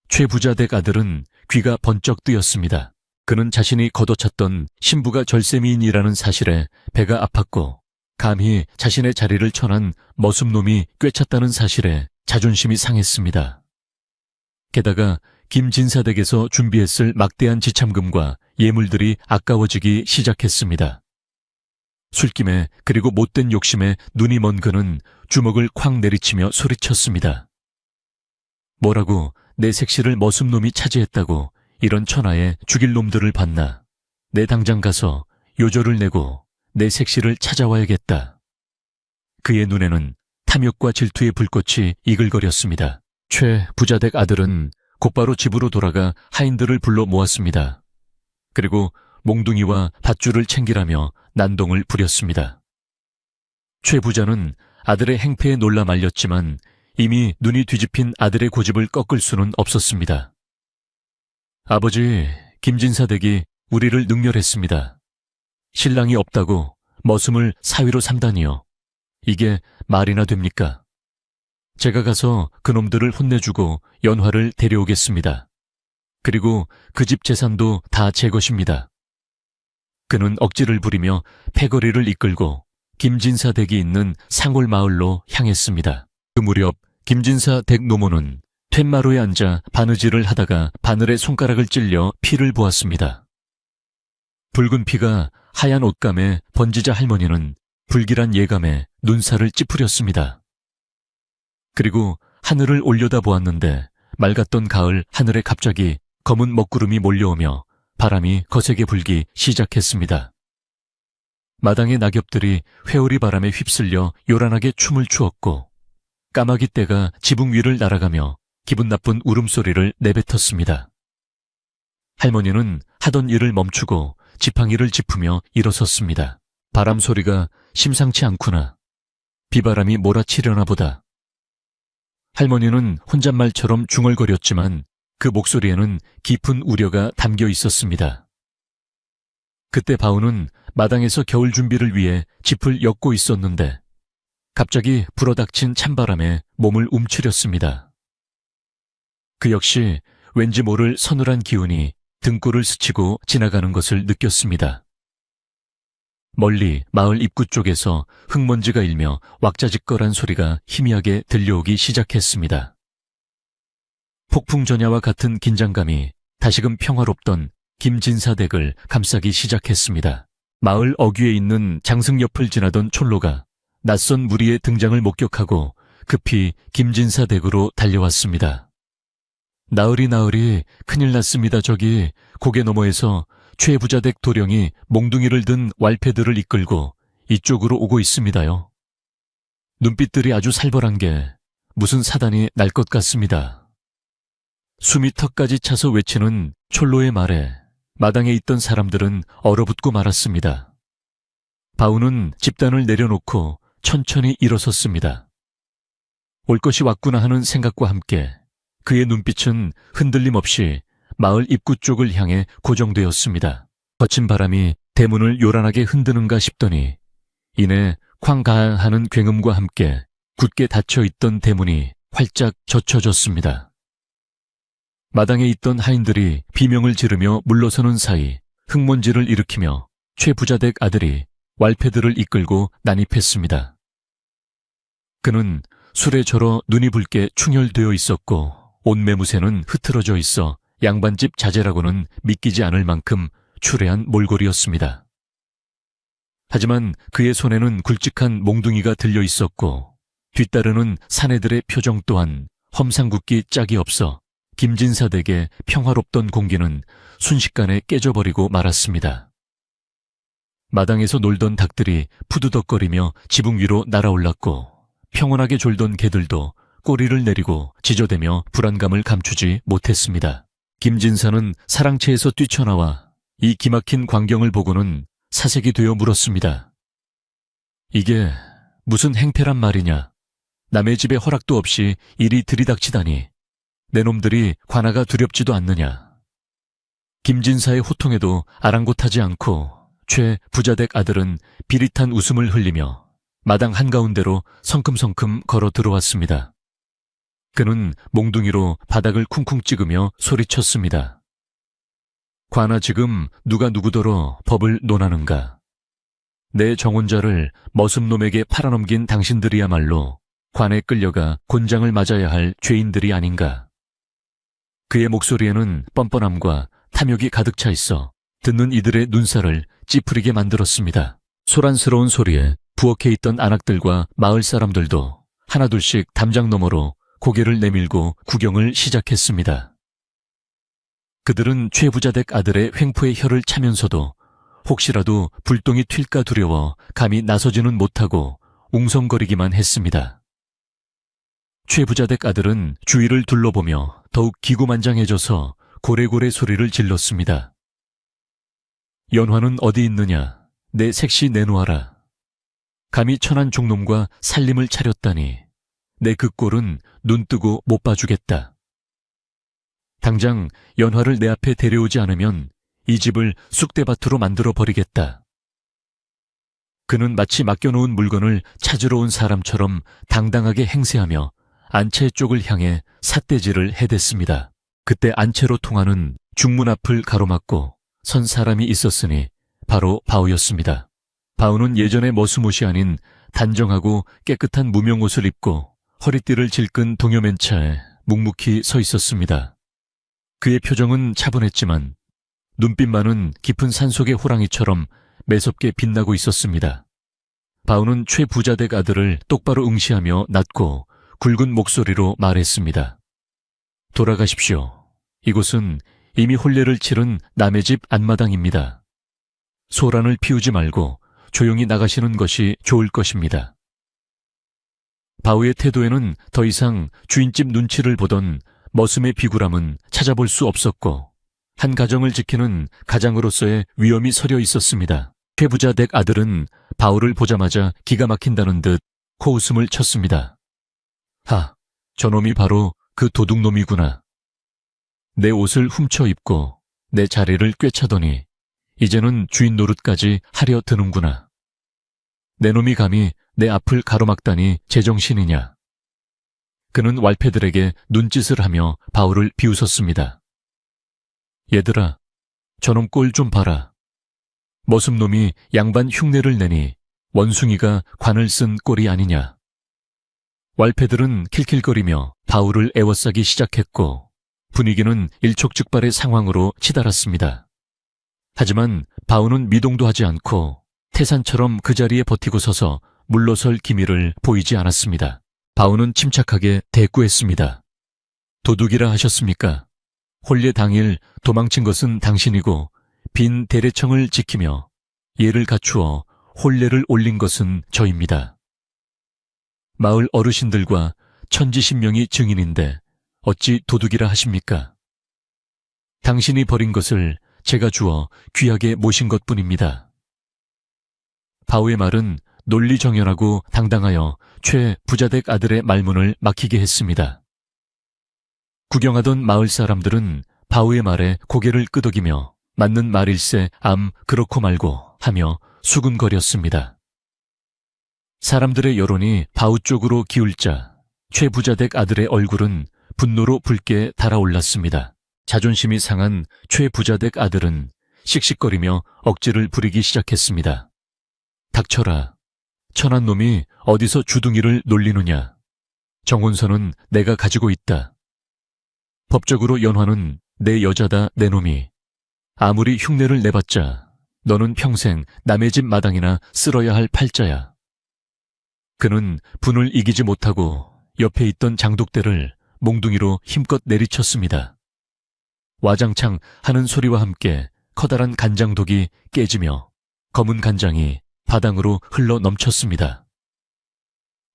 최 부자댁 아들은 귀가 번쩍 뜨였습니다. 그는 자신이 걷어찼던 신부가 절세미인이라는 사실에 배가 아팠고 감히 자신의 자리를 쳐난 머슴놈이 꿰찼다는 사실에 자존심이 상했습니다. 게다가 김진사 댁에서 준비했을 막대한 지참금과 예물들이 아까워지기 시작했습니다. 술김에 그리고 못된 욕심에 눈이 먼 그는 주먹을 쾅 내리치며 소리쳤습니다. 뭐라고 내 색시를 머슴놈이 차지했다고 이런 천하에 죽일 놈들을 봤나. 내 당장 가서 요절을 내고 내 색시를 찾아와야겠다. 그의 눈에는 탐욕과 질투의 불꽃이 이글거렸습니다. 최 부자댁 아들은 곧바로 집으로 돌아가 하인들을 불러 모았습니다. 그리고 몽둥이와 밧줄을 챙기라며 난동을 부렸습니다. 최 부자는 아들의 행패에 놀라 말렸지만 이미 눈이 뒤집힌 아들의 고집을 꺾을 수는 없었습니다. 아버지, 김진사 댁이 우리를 능멸했습니다. 신랑이 없다고 머슴을 사위로 삼다니요. 이게 말이나 됩니까? 제가 가서 그놈들을 혼내주고 연화를 데려오겠습니다. 그리고 그 집 재산도 다 제 것입니다. 그는 억지를 부리며 패거리를 이끌고 김진사 댁이 있는 상골 마을로 향했습니다. 그 무렵 김진사 댁 노모는 툇마루에 앉아 바느질을 하다가 바늘에 손가락을 찔려 피를 보았습니다. 붉은 피가 하얀 옷감에 번지자 할머니는 불길한 예감에 눈살을 찌푸렸습니다. 그리고 하늘을 올려다 보았는데 맑았던 가을 하늘에 갑자기 검은 먹구름이 몰려오며 바람이 거세게 불기 시작했습니다. 마당의 낙엽들이 회오리 바람에 휩쓸려 요란하게 춤을 추었고 까마귀 떼가 지붕 위를 날아가며 기분 나쁜 울음소리를 내뱉었습니다. 할머니는 하던 일을 멈추고 지팡이를 짚으며 일어섰습니다. 바람 소리가 심상치 않구나. 비바람이 몰아치려나 보다. 할머니는 혼잣말처럼 중얼거렸지만 그 목소리에는 깊은 우려가 담겨 있었습니다. 그때 바우는 마당에서 겨울 준비를 위해 짚을 엮고 있었는데 갑자기 불어닥친 찬바람에 몸을 움츠렸습니다. 그 역시 왠지 모를 서늘한 기운이 등골을 스치고 지나가는 것을 느꼈습니다. 멀리 마을 입구 쪽에서 흙먼지가 일며 왁자지껄한 소리가 희미하게 들려오기 시작했습니다. 폭풍전야와 같은 긴장감이 다시금 평화롭던 김진사 댁을 감싸기 시작했습니다. 마을 어귀에 있는 장승 옆을 지나던 촐로가 낯선 무리의 등장을 목격하고 급히 김진사 댁으로 달려왔습니다. 나으리 큰일 났습니다. 저기 고개 너머에서 최 부자댁 도령이 몽둥이를 든 왈패들을 이끌고 이쪽으로 오고 있습니다요. 눈빛들이 아주 살벌한 게 무슨 사단이 날 것 같습니다. 숨이 턱까지 차서 외치는 촐로의 말에 마당에 있던 사람들은 얼어붙고 말았습니다. 바우는 집단을 내려놓고 천천히 일어섰습니다. 올 것이 왔구나 하는 생각과 함께 그의 눈빛은 흔들림 없이 마을 입구 쪽을 향해 고정되었습니다. 거친 바람이 대문을 요란하게 흔드는가 싶더니 이내 쾅강 하는 굉음과 함께 굳게 닫혀있던 대문이 활짝 젖혀졌습니다. 마당에 있던 하인들이 비명을 지르며 물러서는 사이 흙먼지를 일으키며 최 부자댁 아들이 왈패들을 이끌고 난입했습니다. 그는 술에 절어 눈이 붉게 충혈되어 있었고 옷매무새는 흐트러져 있어 양반집 자제라고는 믿기지 않을 만큼 추레한 몰골이었습니다. 하지만 그의 손에는 굵직한 몽둥이가 들려 있었고 뒤따르는 사내들의 표정 또한 험상궂기 짝이 없어 김진사 댁의 평화롭던 공기는 순식간에 깨져버리고 말았습니다. 마당에서 놀던 닭들이 푸드덕거리며 지붕 위로 날아올랐고 평온하게 졸던 개들도 꼬리를 내리고 지저대며 불안감을 감추지 못했습니다. 김진사는 사랑채에서 뛰쳐나와 이 기막힌 광경을 보고는 사색이 되어 물었습니다. 이게 무슨 행패란 말이냐? 남의 집에 허락도 없이 이리 들이닥치다니 내 놈들이 관아가 두렵지도 않느냐? 김진사의 호통에도 아랑곳하지 않고 최 부자댁 아들은 비릿한 웃음을 흘리며 마당 한가운데로 성큼성큼 걸어 들어왔습니다. 그는 몽둥이로 바닥을 쿵쿵 찍으며 소리쳤습니다. 관아 지금 누가 누구더러 법을 논하는가? 내 정혼자를 머슴놈에게 팔아넘긴 당신들이야말로 관에 끌려가 곤장을 맞아야 할 죄인들이 아닌가? 그의 목소리에는 뻔뻔함과 탐욕이 가득 차 있어 듣는 이들의 눈살을 찌푸리게 만들었습니다. 소란스러운 소리에 부엌에 있던 안악들과 마을 사람들도 하나둘씩 담장 너머로 고개를 내밀고 구경을 시작했습니다. 그들은 최 부자댁 아들의 횡포의 혀를 차면서도 혹시라도 불똥이 튈까 두려워 감히 나서지는 못하고 웅성거리기만 했습니다. 최 부자댁 아들은 주위를 둘러보며 더욱 기고만장해져서 고래고래 소리를 질렀습니다. 연화는 어디 있느냐? 내 색시 내놓아라. 감히 천한 종놈과 살림을 차렸다니 내 그 꼴은 눈뜨고 못 봐주겠다. 당장 연화를 내 앞에 데려오지 않으면 이 집을 쑥대밭으로 만들어 버리겠다. 그는 마치 맡겨놓은 물건을 찾으러 온 사람처럼 당당하게 행세하며 안채 쪽을 향해 삿대질을 해댔습니다. 그때 안채로 통하는 중문 앞을 가로막고 선 사람이 있었으니 바로 바우였습니다. 바우는 예전의 머스못이 아닌 단정하고 깨끗한 무명옷을 입고 허리띠를 질끈 동여맨 차에 묵묵히 서 있었습니다. 그의 표정은 차분했지만 눈빛만은 깊은 산속의 호랑이처럼 매섭게 빛나고 있었습니다. 바우는 최 부자댁 아들을 똑바로 응시하며 낮고 굵은 목소리로 말했습니다. 돌아가십시오. 이곳은 이미 혼례를 치른 남의 집 앞마당입니다. 소란을 피우지 말고 조용히 나가시는 것이 좋을 것입니다. 바우의 태도에는 더 이상 주인집 눈치를 보던 머슴의 비굴함은 찾아볼 수 없었고 한 가정을 지키는 가장으로서의 위엄이 서려 있었습니다. 최 부자 댁 아들은 바우를 보자마자 기가 막힌다는 듯 코웃음을 쳤습니다. 하, 저놈이 바로 그 도둑놈이구나. 내 옷을 훔쳐 입고 내 자리를 꿰차더니 이제는 주인 노릇까지 하려 드는구나. 내 놈이 감히 내 앞을 가로막다니 제정신이냐. 그는 왈패들에게 눈짓을 하며 바울을 비웃었습니다. 얘들아, 저놈 꼴 좀 봐라. 머슴놈이 양반 흉내를 내니 원숭이가 관을 쓴 꼴이 아니냐. 왈패들은 킬킬거리며 바울을 애워싸기 시작했고 분위기는 일촉즉발의 상황으로 치달았습니다. 하지만 바울은 미동도 하지 않고 태산처럼 그 자리에 버티고 서서 물러설 기미를 보이지 않았습니다. 바울은 침착하게 대꾸했습니다. 도둑이라 하셨습니까? 혼례 당일 도망친 것은 당신이고 빈 대례청을 지키며 예를 갖추어 혼례를 올린 것은 저입니다. 마을 어르신들과 천지신명이 증인인데 어찌 도둑이라 하십니까? 당신이 버린 것을 제가 주어 귀하게 모신 것뿐입니다. 바우의 말은 논리정연하고 당당하여 최 부자댁 아들의 말문을 막히게 했습니다. 구경하던 마을 사람들은 바우의 말에 고개를 끄덕이며 맞는 말일세 암 그렇고 말고 하며 수군거렸습니다. 사람들의 여론이 바우 쪽으로 기울자 최 부자댁 아들의 얼굴은 분노로 붉게 달아올랐습니다. 자존심이 상한 최 부자댁 아들은 씩씩거리며 억지를 부리기 시작했습니다. 닥쳐라. 천한 놈이 어디서 주둥이를 놀리느냐. 정혼서는 내가 가지고 있다. 법적으로 연화는 내 여자다 내 놈이. 아무리 흉내를 내봤자 너는 평생 남의 집 마당이나 쓸어야 할 팔자야. 그는 분을 이기지 못하고 옆에 있던 장독대를 몽둥이로 힘껏 내리쳤습니다. 와장창 하는 소리와 함께 커다란 간장독이 깨지며 검은 간장이 바닥으로 흘러 넘쳤습니다.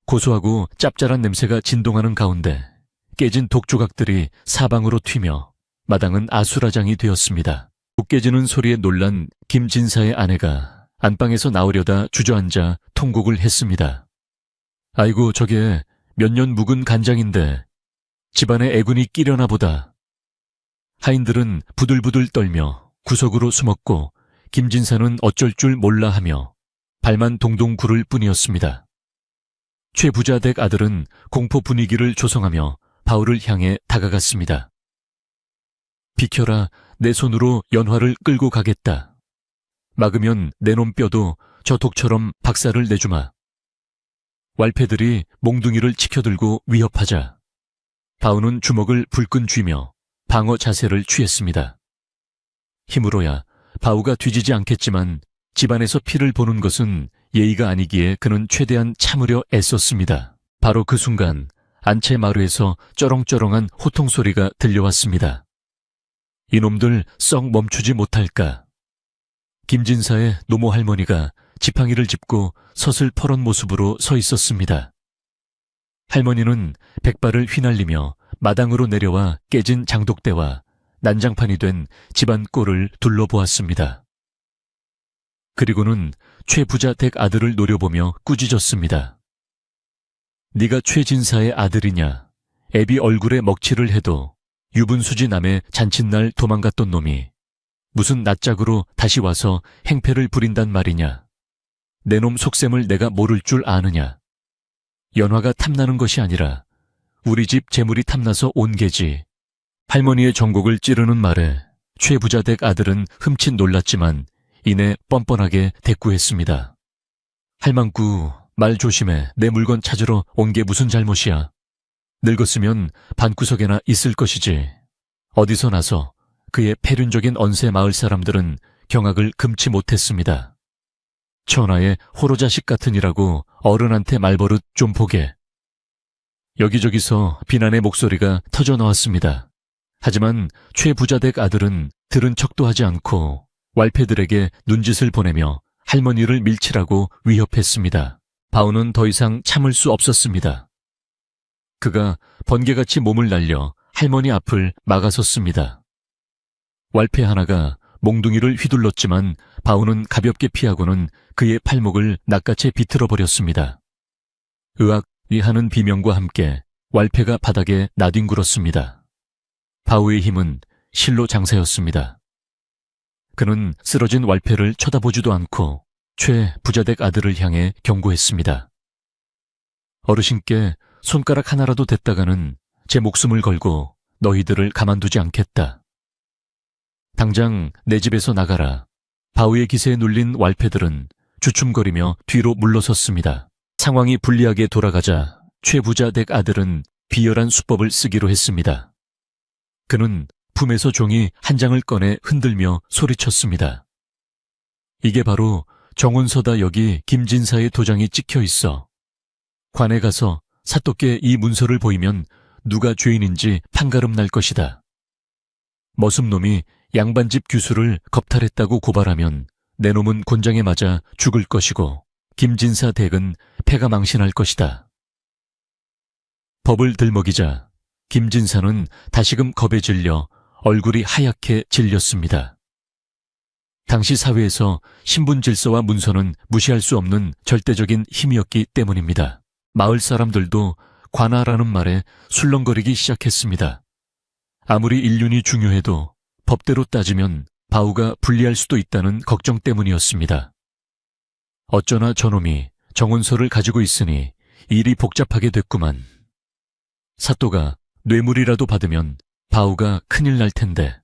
고소하고 짭짤한 냄새가 진동하는 가운데 깨진 독조각들이 사방으로 튀며 마당은 아수라장이 되었습니다. 독 깨지는 소리에 놀란 김진사의 아내가 안방에서 나오려다 주저앉아 통곡을 했습니다. 아이고 저게 몇 년 묵은 간장인데 집안에 애군이 끼려나 보다. 하인들은 부들부들 떨며 구석으로 숨었고 김진사는 어쩔 줄 몰라 하며 발만 동동 구를 뿐이었습니다. 최 부자댁 아들은 공포 분위기를 조성하며 바울을 향해 다가갔습니다. 비켜라, 내 손으로 연화를 끌고 가겠다. 막으면 내 놈 뼈도 저 독처럼 박살을 내주마. 왈패들이 몽둥이를 치켜들고 위협하자 바울은 주먹을 불끈 쥐며 방어 자세를 취했습니다. 힘으로야 바우가 뒤지지 않겠지만 집안에서 피를 보는 것은 예의가 아니기에 그는 최대한 참으려 애썼습니다. 바로 그 순간 안채 마루에서 쩌렁쩌렁한 호통소리가 들려왔습니다. 이놈들 썩 멈추지 못할까. 김진사의 노모 할머니가 지팡이를 짚고 서슬퍼런 모습으로 서 있었습니다. 할머니는 백발을 휘날리며 마당으로 내려와 깨진 장독대와 난장판이 된 집안 꼴을 둘러보았습니다. 그리고는 최 부자 댁 아들을 노려보며 꾸짖었습니다. 네가 최진사의 아들이냐. 애비 얼굴에 먹칠을 해도 유분수지 남의 잔칫날 도망갔던 놈이 무슨 낯짝으로 다시 와서 행패를 부린단 말이냐. 내 놈 속셈을 내가 모를 줄 아느냐. 연화가 탐나는 것이 아니라 우리 집 재물이 탐나서 온 게지. 할머니의 전곡을 찌르는 말에 최 부자 댁 아들은 흠칫 놀랐지만 이내 뻔뻔하게 대꾸했습니다. 할망구, 말 조심해. 내 물건 찾으러 온 게 무슨 잘못이야. 늙었으면 방구석에나 있을 것이지. 어디서 나서 그의 폐륜적인 언세 마을 사람들은 경악을 금치 못했습니다. 천하의 호로자식 같으니라고 어른한테 말버릇 좀 보게. 여기저기서 비난의 목소리가 터져 나왔습니다. 하지만 최 부자댁 아들은 들은 척도 하지 않고 왈패들에게 눈짓을 보내며 할머니를 밀치라고 위협했습니다. 바오는 더 이상 참을 수 없었습니다. 그가 번개같이 몸을 날려 할머니 앞을 막아섰습니다. 왈패 하나가 몽둥이를 휘둘렀지만 바오는 가볍게 피하고는 그의 팔목을 낚아채 비틀어 버렸습니다. 으악이 하는 비명과 함께 왈패가 바닥에 나뒹굴었습니다. 바오의 힘은 실로 장사였습니다. 그는 쓰러진 왈패를 쳐다보지도 않고 최 부자댁 아들을 향해 경고했습니다. 어르신께 손가락 하나라도 댔다가는 제 목숨을 걸고 너희들을 가만두지 않겠다. 당장 내 집에서 나가라. 바오의 기세에 눌린 왈패들은 주춤거리며 뒤로 물러섰습니다. 상황이 불리하게 돌아가자 최 부자댁 아들은 비열한 수법을 쓰기로 했습니다. 그는 품에서 종이 한 장을 꺼내 흔들며 소리쳤습니다. 이게 바로 정원서다. 여기 김진사의 도장이 찍혀 있어. 관에 가서 사또께 이 문서를 보이면 누가 죄인인지 판가름 날 것이다. 머슴놈이 양반집 규수를 겁탈했다고 고발하면 내 놈은 곤장에 맞아 죽을 것이고 김진사 댁은 패가 망신할 것이다. 법을 들먹이자 김진사는 다시금 겁에 질려 얼굴이 하얗게 질렸습니다. 당시 사회에서 신분 질서와 문서는 무시할 수 없는 절대적인 힘이었기 때문입니다. 마을 사람들도 관아라는 말에 술렁거리기 시작했습니다. 아무리 인륜이 중요해도 법대로 따지면 바오가 불리할 수도 있다는 걱정 때문이었습니다. 어쩌나 저놈이 정원서를 가지고 있으니 일이 복잡하게 됐구만. 사또가 뇌물이라도 받으면 바오가 큰일 날 텐데.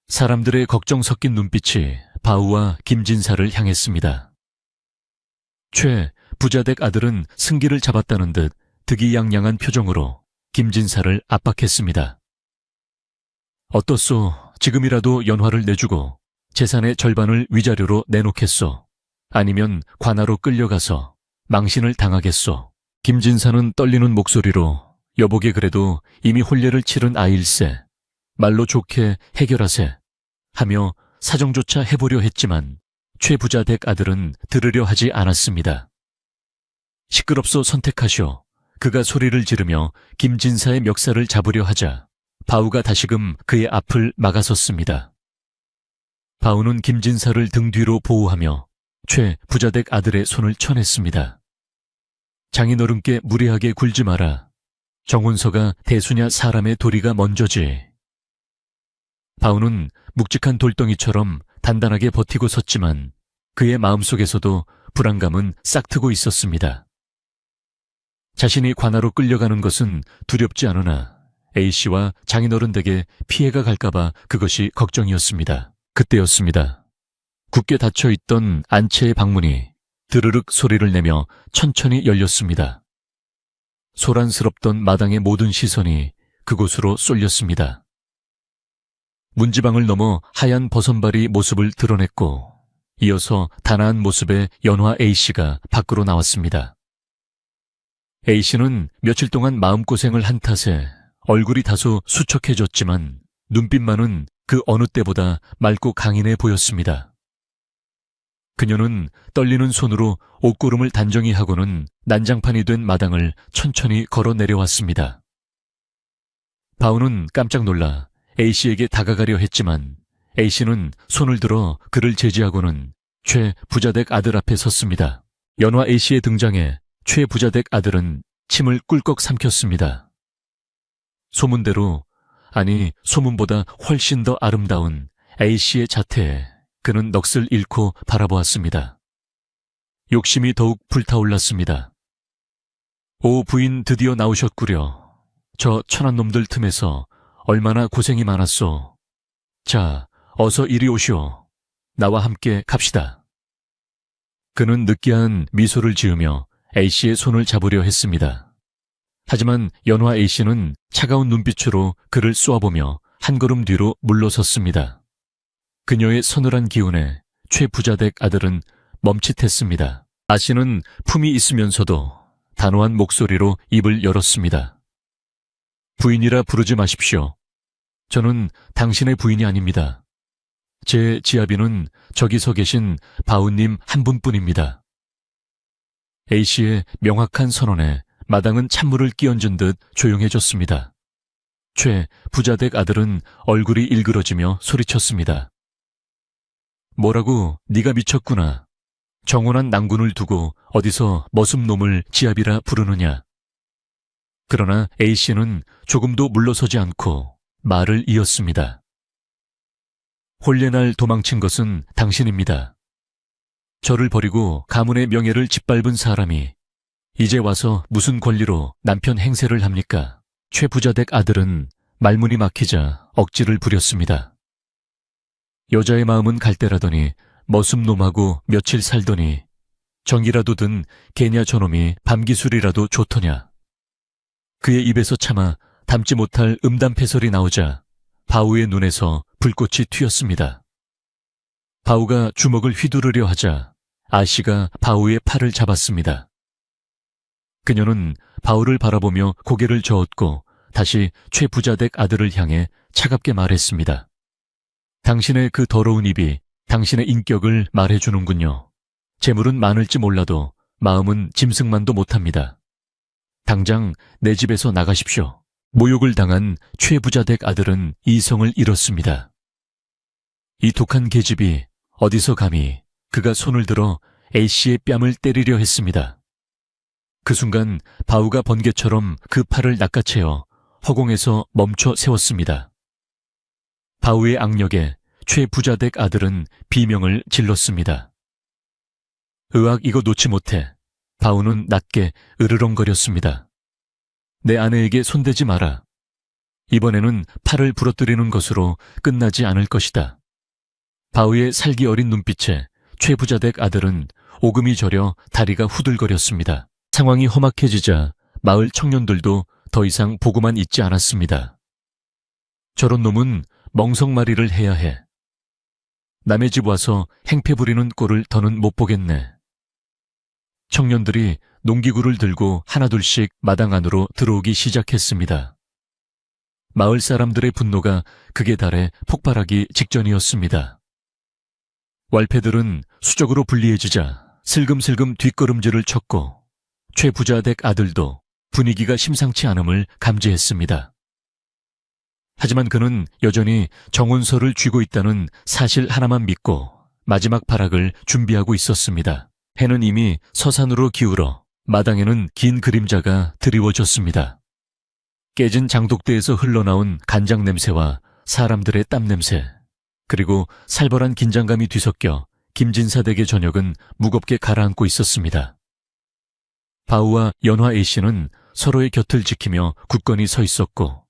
사람들의 걱정 섞인 눈빛이 바오와 김진사를 향했습니다. 최 부자댁 아들은 승기를 잡았다는 듯 득이양양한 표정으로 김진사를 압박했습니다. 어떻소? 지금이라도 연화를 내주고 재산의 절반을 위자료로 내놓겠소. 아니면 관아로 끌려가서 망신을 당하겠소. 김진사는 떨리는 목소리로 여보게 그래도 이미 혼례를 치른 아이일세. 말로 좋게 해결하세. 하며 사정조차 해보려 했지만 최 부자댁 아들은 들으려 하지 않았습니다. 시끄럽소 선택하시오. 그가 소리를 지르며 김진사의 멱살을 잡으려 하자 바오가 다시금 그의 앞을 막아섰습니다. 바오는 김진사를 등 뒤로 보호하며 최 부자댁 아들의 손을 쳐냈습니다. 장인어른께 무례하게 굴지 마라. 정혼서가 대수냐 사람의 도리가 먼저지. 바오는 묵직한 돌덩이처럼 단단하게 버티고 섰지만 그의 마음속에서도 불안감은 싹트고 있었습니다. 자신이 관아로 끌려가는 것은 두렵지 않으나 A씨와 장인어른 댁에 피해가 갈까봐 그것이 걱정이었습니다. 그때였습니다. 굳게 닫혀있던 안채의 방문이 드르륵 소리를 내며 천천히 열렸습니다. 소란스럽던 마당의 모든 시선이 그곳으로 쏠렸습니다. 문지방을 넘어 하얀 버선발이 모습을 드러냈고 이어서 단아한 모습의 연화 A씨가 밖으로 나왔습니다. A씨는 며칠 동안 마음고생을 한 탓에 얼굴이 다소 수척해졌지만 눈빛만은 그 어느 때보다 맑고 강인해 보였습니다. 그녀는 떨리는 손으로 옷고름을 단정히 하고는 난장판이 된 마당을 천천히 걸어 내려왔습니다. 바오는 깜짝 놀라 A씨에게 다가가려 했지만 A씨는 손을 들어 그를 제지하고는 최 부자댁 아들 앞에 섰습니다. 연화 A씨의 등장에 최 부자댁 아들은 침을 꿀꺽 삼켰습니다. 소문대로, 아니 소문보다 훨씬 더 아름다운 A씨의 자태에 그는 넋을 잃고 바라보았습니다. 욕심이 더욱 불타올랐습니다. 오 부인 드디어 나오셨구려. 저 천한 놈들 틈에서 얼마나 고생이 많았소. 자, 어서 이리 오시오. 나와 함께 갑시다. 그는 느끼한 미소를 지으며 A씨의 손을 잡으려 했습니다. 하지만 연화 A씨는 차가운 눈빛으로 그를 쏘아보며 한 걸음 뒤로 물러섰습니다. 그녀의 서늘한 기운에 최 부자댁 아들은 멈칫했습니다. 아씨는 품이 있으면서도 단호한 목소리로 입을 열었습니다. 부인이라 부르지 마십시오. 저는 당신의 부인이 아닙니다. 제 지아비는 저기 서 계신 바우님 한 분뿐입니다. A씨의 명확한 선언에 마당은 찬물을 끼얹은 듯 조용해졌습니다. 최 부자댁 아들은 얼굴이 일그러지며 소리쳤습니다. 뭐라고? 네가 미쳤구나. 정혼한 낭군을 두고 어디서 머슴놈을 지아비라 부르느냐. 그러나 A씨는 조금도 물러서지 않고 말을 이었습니다. 혼례날 도망친 것은 당신입니다. 저를 버리고 가문의 명예를 짓밟은 사람이 이제 와서 무슨 권리로 남편 행세를 합니까? 최 부자댁 아들은 말문이 막히자 억지를 부렸습니다. 여자의 마음은 갈대라더니 머슴놈하고 며칠 살더니 정이라도 든 개냐 저놈이 밤기술이라도 좋더냐. 그의 입에서 차마 담지 못할 음담패설이 나오자 바우의 눈에서 불꽃이 튀었습니다. 바우가 주먹을 휘두르려 하자 아씨가 바우의 팔을 잡았습니다. 그녀는 바우를 바라보며 고개를 저었고 다시 최 부자댁 아들을 향해 차갑게 말했습니다. 당신의 그 더러운 입이 당신의 인격을 말해주는군요. 재물은 많을지 몰라도 마음은 짐승만도 못합니다. 당장 내 집에서 나가십시오. 모욕을 당한 최 부자댁 아들은 이성을 잃었습니다. 이 독한 계집이 어디서 감히 그가 손을 들어 A씨의 뺨을 때리려 했습니다. 그 순간 바우가 번개처럼 그 팔을 낚아채어 허공에서 멈춰 세웠습니다. 바우의 악력에 최 부자댁 아들은 비명을 질렀습니다. 으악, 이거 놓지 못해. 바우는 낮게 으르렁거렸습니다. 내 아내에게 손대지 마라. 이번에는 팔을 부러뜨리는 것으로 끝나지 않을 것이다. 바우의 살기 어린 눈빛에 최 부자댁 아들은 오금이 저려 다리가 후들거렸습니다. 상황이 험악해지자 마을 청년들도 더 이상 보고만 있지 않았습니다. 저런 놈은 멍석마리를 해야 해. 남의 집 와서 행패 부리는 꼴을 더는 못 보겠네. 청년들이 농기구를 들고 하나둘씩 마당 안으로 들어오기 시작했습니다. 마을 사람들의 분노가 극에 달해 폭발하기 직전이었습니다. 왈패들은 수적으로 불리해지자 슬금슬금 뒷걸음질을 쳤고 최 부자댁 아들도 분위기가 심상치 않음을 감지했습니다. 하지만 그는 여전히 정혼서를 쥐고 있다는 사실 하나만 믿고 마지막 발악을 준비하고 있었습니다. 해는 이미 서산으로 기울어 마당에는 긴 그림자가 드리워졌습니다. 깨진 장독대에서 흘러나온 간장 냄새와 사람들의 땀 냄새, 그리고 살벌한 긴장감이 뒤섞여 김진사 댁의 저녁은 무겁게 가라앉고 있었습니다. 바우와 연화 A씨는 서로의 곁을 지키며 굳건히 서 있었고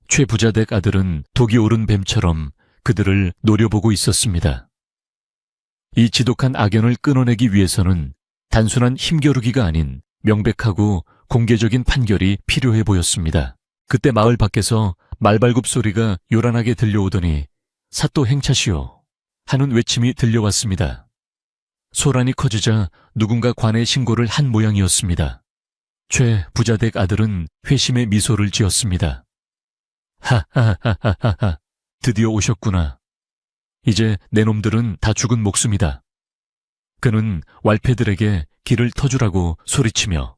최 부자댁 아들은 독이 오른 뱀처럼 그들을 노려보고 있었습니다. 이 지독한 악연을 끊어내기 위해서는 단순한 힘겨루기가 아닌 명백하고 공개적인 판결이 필요해 보였습니다. 그때 마을 밖에서 말발굽 소리가 요란하게 들려오더니 사또 행차시오 하는 외침이 들려왔습니다. 소란이 커지자 누군가 관에 신고를 한 모양이었습니다. 최 부자댁 아들은 회심의 미소를 지었습니다. 하하하하하하, 드디어 오셨구나. 이제 내 놈들은 다 죽은 목숨이다. 그는 왈패들에게 길을 터주라고 소리치며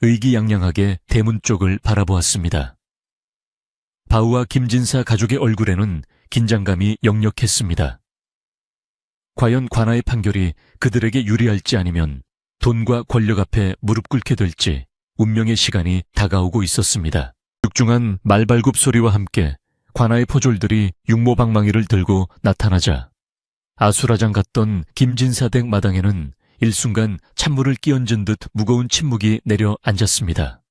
의기양양하게 대문 쪽을 바라보았습니다. 바우와 김진사 가족의 얼굴에는 긴장감이 역력했습니다. 과연 관아의 판결이 그들에게 유리할지 아니면 돈과 권력 앞에 무릎 꿇게 될지 운명의 시간이 다가오고 있었습니다. 육중한 말발굽 소리와 함께 관아의 포졸들이 육모방망이를 들고 나타나자 아수라장 같던 김진사 댁 마당에는 일순간 찬물을 끼얹은 듯 무거운 침묵이 내려 앉았습니다.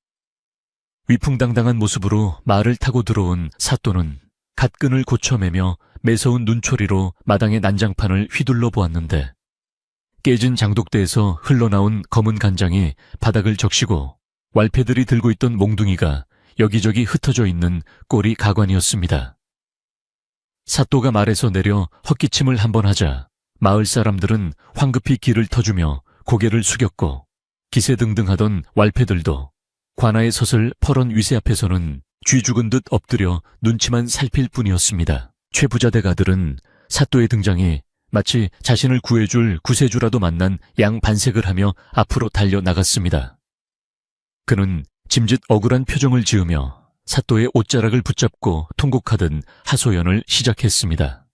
위풍당당한 모습으로 말을 타고 들어온 사또는 갓끈을 고쳐매며 매서운 눈초리로 마당의 난장판을 휘둘러 보았는데 깨진 장독대에서 흘러나온 검은 간장이 바닥을 적시고 왈패들이 들고 있던 몽둥이가 여기저기 흩어져 있는 꼴이 가관이었습니다. 사또가 말에서 내려 헛기침을 한번 하자 마을 사람들은 황급히 길을 터주며 고개를 숙였고 기세등등하던 왈패들도 관아의 섰을 퍼런 위세 앞에서는 쥐 죽은 듯 엎드려 눈치만 살필 뿐이었습니다. 최 부자댁 아들은 사또의 등장이 마치 자신을 구해줄 구세주라도 만난 양 반색을 하며 앞으로 달려나갔습니다. 그는 짐짓 억울한 표정을 지으며 사또의 옷자락을 붙잡고 통곡하던 하소연을 시작했습니다.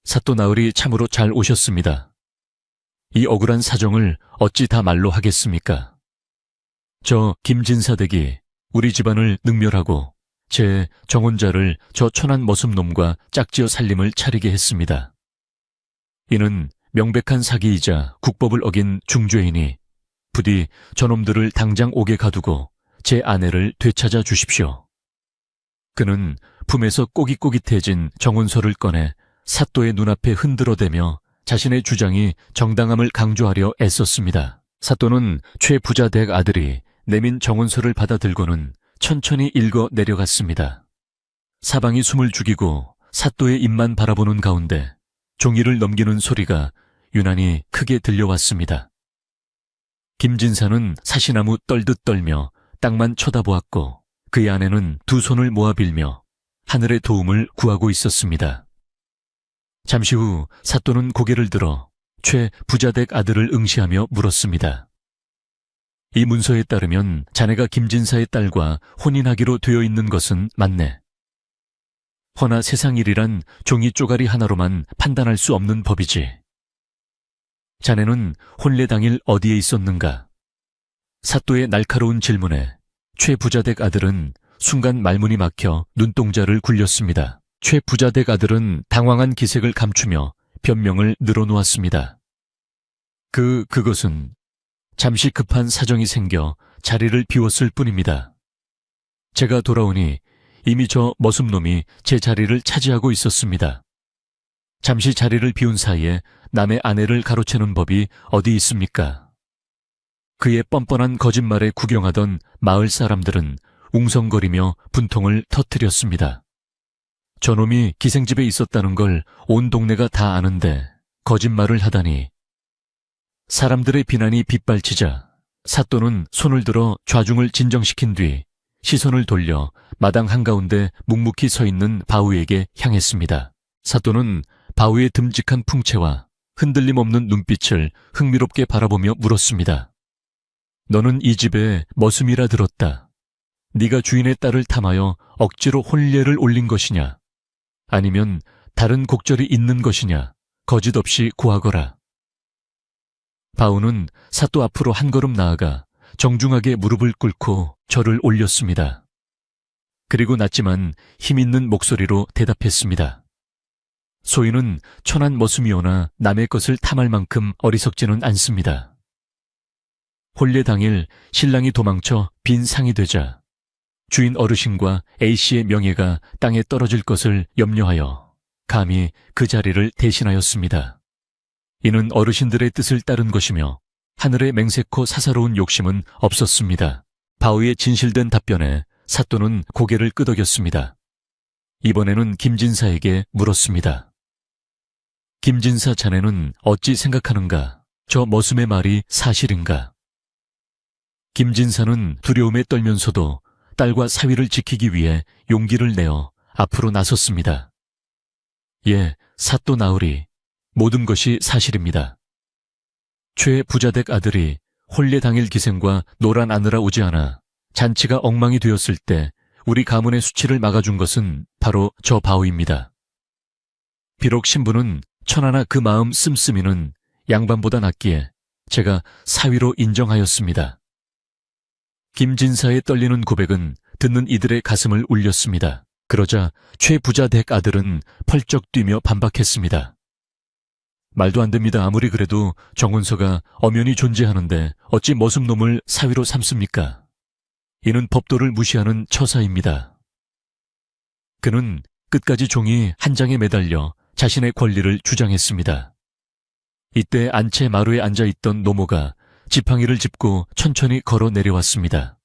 사또 나으리 참으로 잘 오셨습니다. 이 억울한 사정을 어찌 다 말로 하겠습니까? 저 김진사댁이 우리 집안을 능멸하고 제 정혼자를 저 천한 머슴놈과 짝지어 살림을 차리게 했습니다. 이는 명백한 사기이자 국법을 어긴 중죄이니 부디 저놈들을 당장 옥에 가두고 제 아내를 되찾아 주십시오. 그는 품에서 꼬깃꼬깃해진 정혼서를 꺼내 사또의 눈앞에 흔들어대며 자신의 주장이 정당함을 강조하려 애썼습니다. 사또는 최 부자댁 아들이 내민 정혼서를 받아들고는 천천히 읽어 내려갔습니다. 사방이 숨을 죽이고 사또의 입만 바라보는 가운데 종이를 넘기는 소리가 유난히 크게 들려왔습니다. 김진사는 사시나무 떨듯 떨며 땅만 쳐다보았고 그의 아내는 두 손을 모아 빌며 하늘의 도움을 구하고 있었습니다. 잠시 후 사또는 고개를 들어 최 부자댁 아들을 응시하며 물었습니다. 이 문서에 따르면 자네가 김진사의 딸과 혼인하기로 되어 있는 것은 맞네. 허나 세상 일이란 종이 쪼가리 하나로만 판단할 수 없는 법이지. 자네는 혼례 당일 어디에 있었는가? 사또의 날카로운 질문에 최 부자댁 아들은 순간 말문이 막혀 눈동자를 굴렸습니다. 최 부자댁 아들은 당황한 기색을 감추며 변명을 늘어놓았습니다. 그것은 잠시 급한 사정이 생겨 자리를 비웠을 뿐입니다. 제가 돌아오니 이미 저 머슴놈이 제 자리를 차지하고 있었습니다. 잠시 자리를 비운 사이에 남의 아내를 가로채는 법이 어디 있습니까? 그의 뻔뻔한 거짓말에 구경하던 마을 사람들은 웅성거리며 분통을 터뜨렸습니다. 저놈이 기생집에 있었다는 걸 온 동네가 다 아는데 거짓말을 하다니. 사람들의 비난이 빗발치자 사또는 손을 들어 좌중을 진정시킨 뒤 시선을 돌려 마당 한가운데 묵묵히 서 있는 바우에게 향했습니다. 사또는 바우의 듬직한 풍채와 흔들림 없는 눈빛을 흥미롭게 바라보며 물었습니다. 너는 이 집에 머슴이라 들었다. 네가 주인의 딸을 탐하여 억지로 혼례를 올린 것이냐? 아니면 다른 곡절이 있는 것이냐? 거짓 없이 고하거라. 바우는 사또 앞으로 한 걸음 나아가 정중하게 무릎을 꿇고 절을 올렸습니다. 그리고 낮지만 힘있는 목소리로 대답했습니다. 소인은 천한 머슴이오나 남의 것을 탐할 만큼 어리석지는 않습니다. 혼례 당일 신랑이 도망쳐 빈 상이 되자 주인 어르신과 A씨의 명예가 땅에 떨어질 것을 염려하여 감히 그 자리를 대신하였습니다. 이는 어르신들의 뜻을 따른 것이며 하늘의 맹세코 사사로운 욕심은 없었습니다. 바우의 진실된 답변에 사또는 고개를 끄덕였습니다. 이번에는 김진사에게 물었습니다. 김진사 자네는 어찌 생각하는가? 저 머슴의 말이 사실인가? 김진사는 두려움에 떨면서도 딸과 사위를 지키기 위해 용기를 내어 앞으로 나섰습니다. 예, 사또 나으리, 모든 것이 사실입니다. 최 부자댁 아들이 혼례 당일 기생과 놀아나느라 오지 않아 잔치가 엉망이 되었을 때 우리 가문의 수치를 막아준 것은 바로 저 바우입니다. 비록 신부는 천하나 그 마음 씀씀이는 양반보다 낫기에 제가 사위로 인정하였습니다. 김진사의 떨리는 고백은 듣는 이들의 가슴을 울렸습니다. 그러자 최 부자댁 아들은 펄쩍 뛰며 반박했습니다. 말도 안 됩니다. 아무리 그래도 정혼서가 엄연히 존재하는데 어찌 머슴놈을 사위로 삼습니까? 이는 법도를 무시하는 처사입니다. 그는 끝까지 종이 한 장에 매달려 자신의 권리를 주장했습니다. 이때 안채 마루에 앉아있던 노모가 지팡이를 짚고 천천히 걸어 내려왔습니다.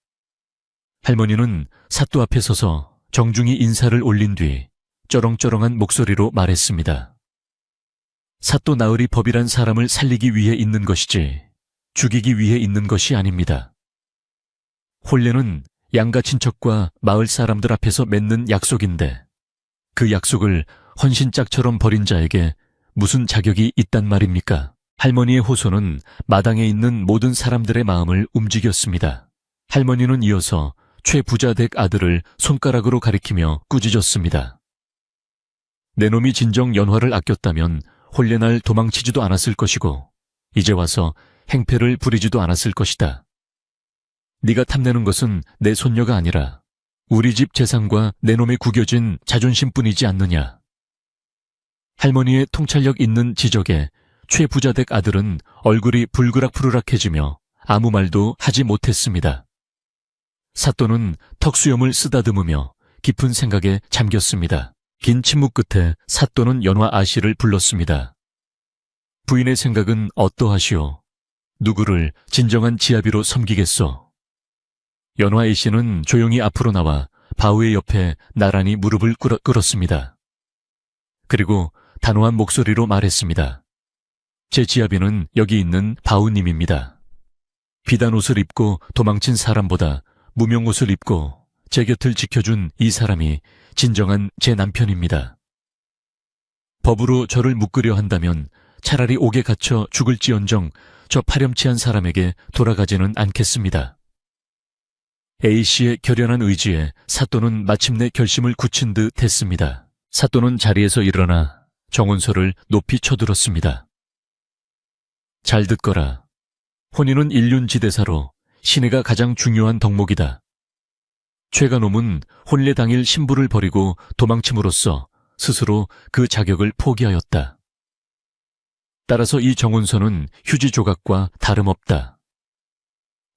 할머니는 사또 앞에 서서 정중히 인사를 올린 뒤 쩌렁쩌렁한 목소리로 말했습니다. 사또 나으리 법이란 사람을 살리기 위해 있는 것이지 죽이기 위해 있는 것이 아닙니다. 혼례는 양가 친척과 마을 사람들 앞에서 맺는 약속인데 그 약속을 헌신짝처럼 버린 자에게 무슨 자격이 있단 말입니까? 할머니의 호소는 마당에 있는 모든 사람들의 마음을 움직였습니다. 할머니는 이어서 최부자댁 아들을 손가락으로 가리키며 꾸짖었습니다. 내 놈이 진정 연화를 아꼈다면 혼례날 도망치지도 않았을 것이고 이제 와서 행패를 부리지도 않았을 것이다. 네가 탐내는 것은 내 손녀가 아니라 우리 집 재산과 내 놈의 구겨진 자존심뿐이지 않느냐. 할머니의 통찰력 있는 지적에 최부자댁 아들은 얼굴이 불그락푸르락해지며 아무 말도 하지 못했습니다. 사또는 턱수염을 쓰다듬으며 깊은 생각에 잠겼습니다. 긴 침묵 끝에 사또는 연화 아씨를 불렀습니다. 부인의 생각은 어떠하시오? 누구를 진정한 지아비로 섬기겠소? 연화 A씨는 조용히 앞으로 나와 바우의 옆에 나란히 무릎을 꿇었습니다. 그리고 단호한 목소리로 말했습니다. 제 지아비는 여기 있는 바우님입니다. 비단 옷을 입고 도망친 사람보다 무명 옷을 입고 제 곁을 지켜준 이 사람이 진정한 제 남편입니다. 법으로 저를 묶으려 한다면 차라리 옥에 갇혀 죽을지언정 저 파렴치한 사람에게 돌아가지는 않겠습니다. A씨의 결연한 의지에 사또는 마침내 결심을 굳힌 듯 했습니다. 사또는 자리에서 일어나 정원서를 높이 쳐들었습니다. 잘 듣거라. 혼인은 일륜지대사로 신의가 가장 중요한 덕목이다. 최가놈은 혼례 당일 신부를 버리고 도망침으로써 스스로 그 자격을 포기하였다. 따라서 이 정혼서는 휴지 조각과 다름없다.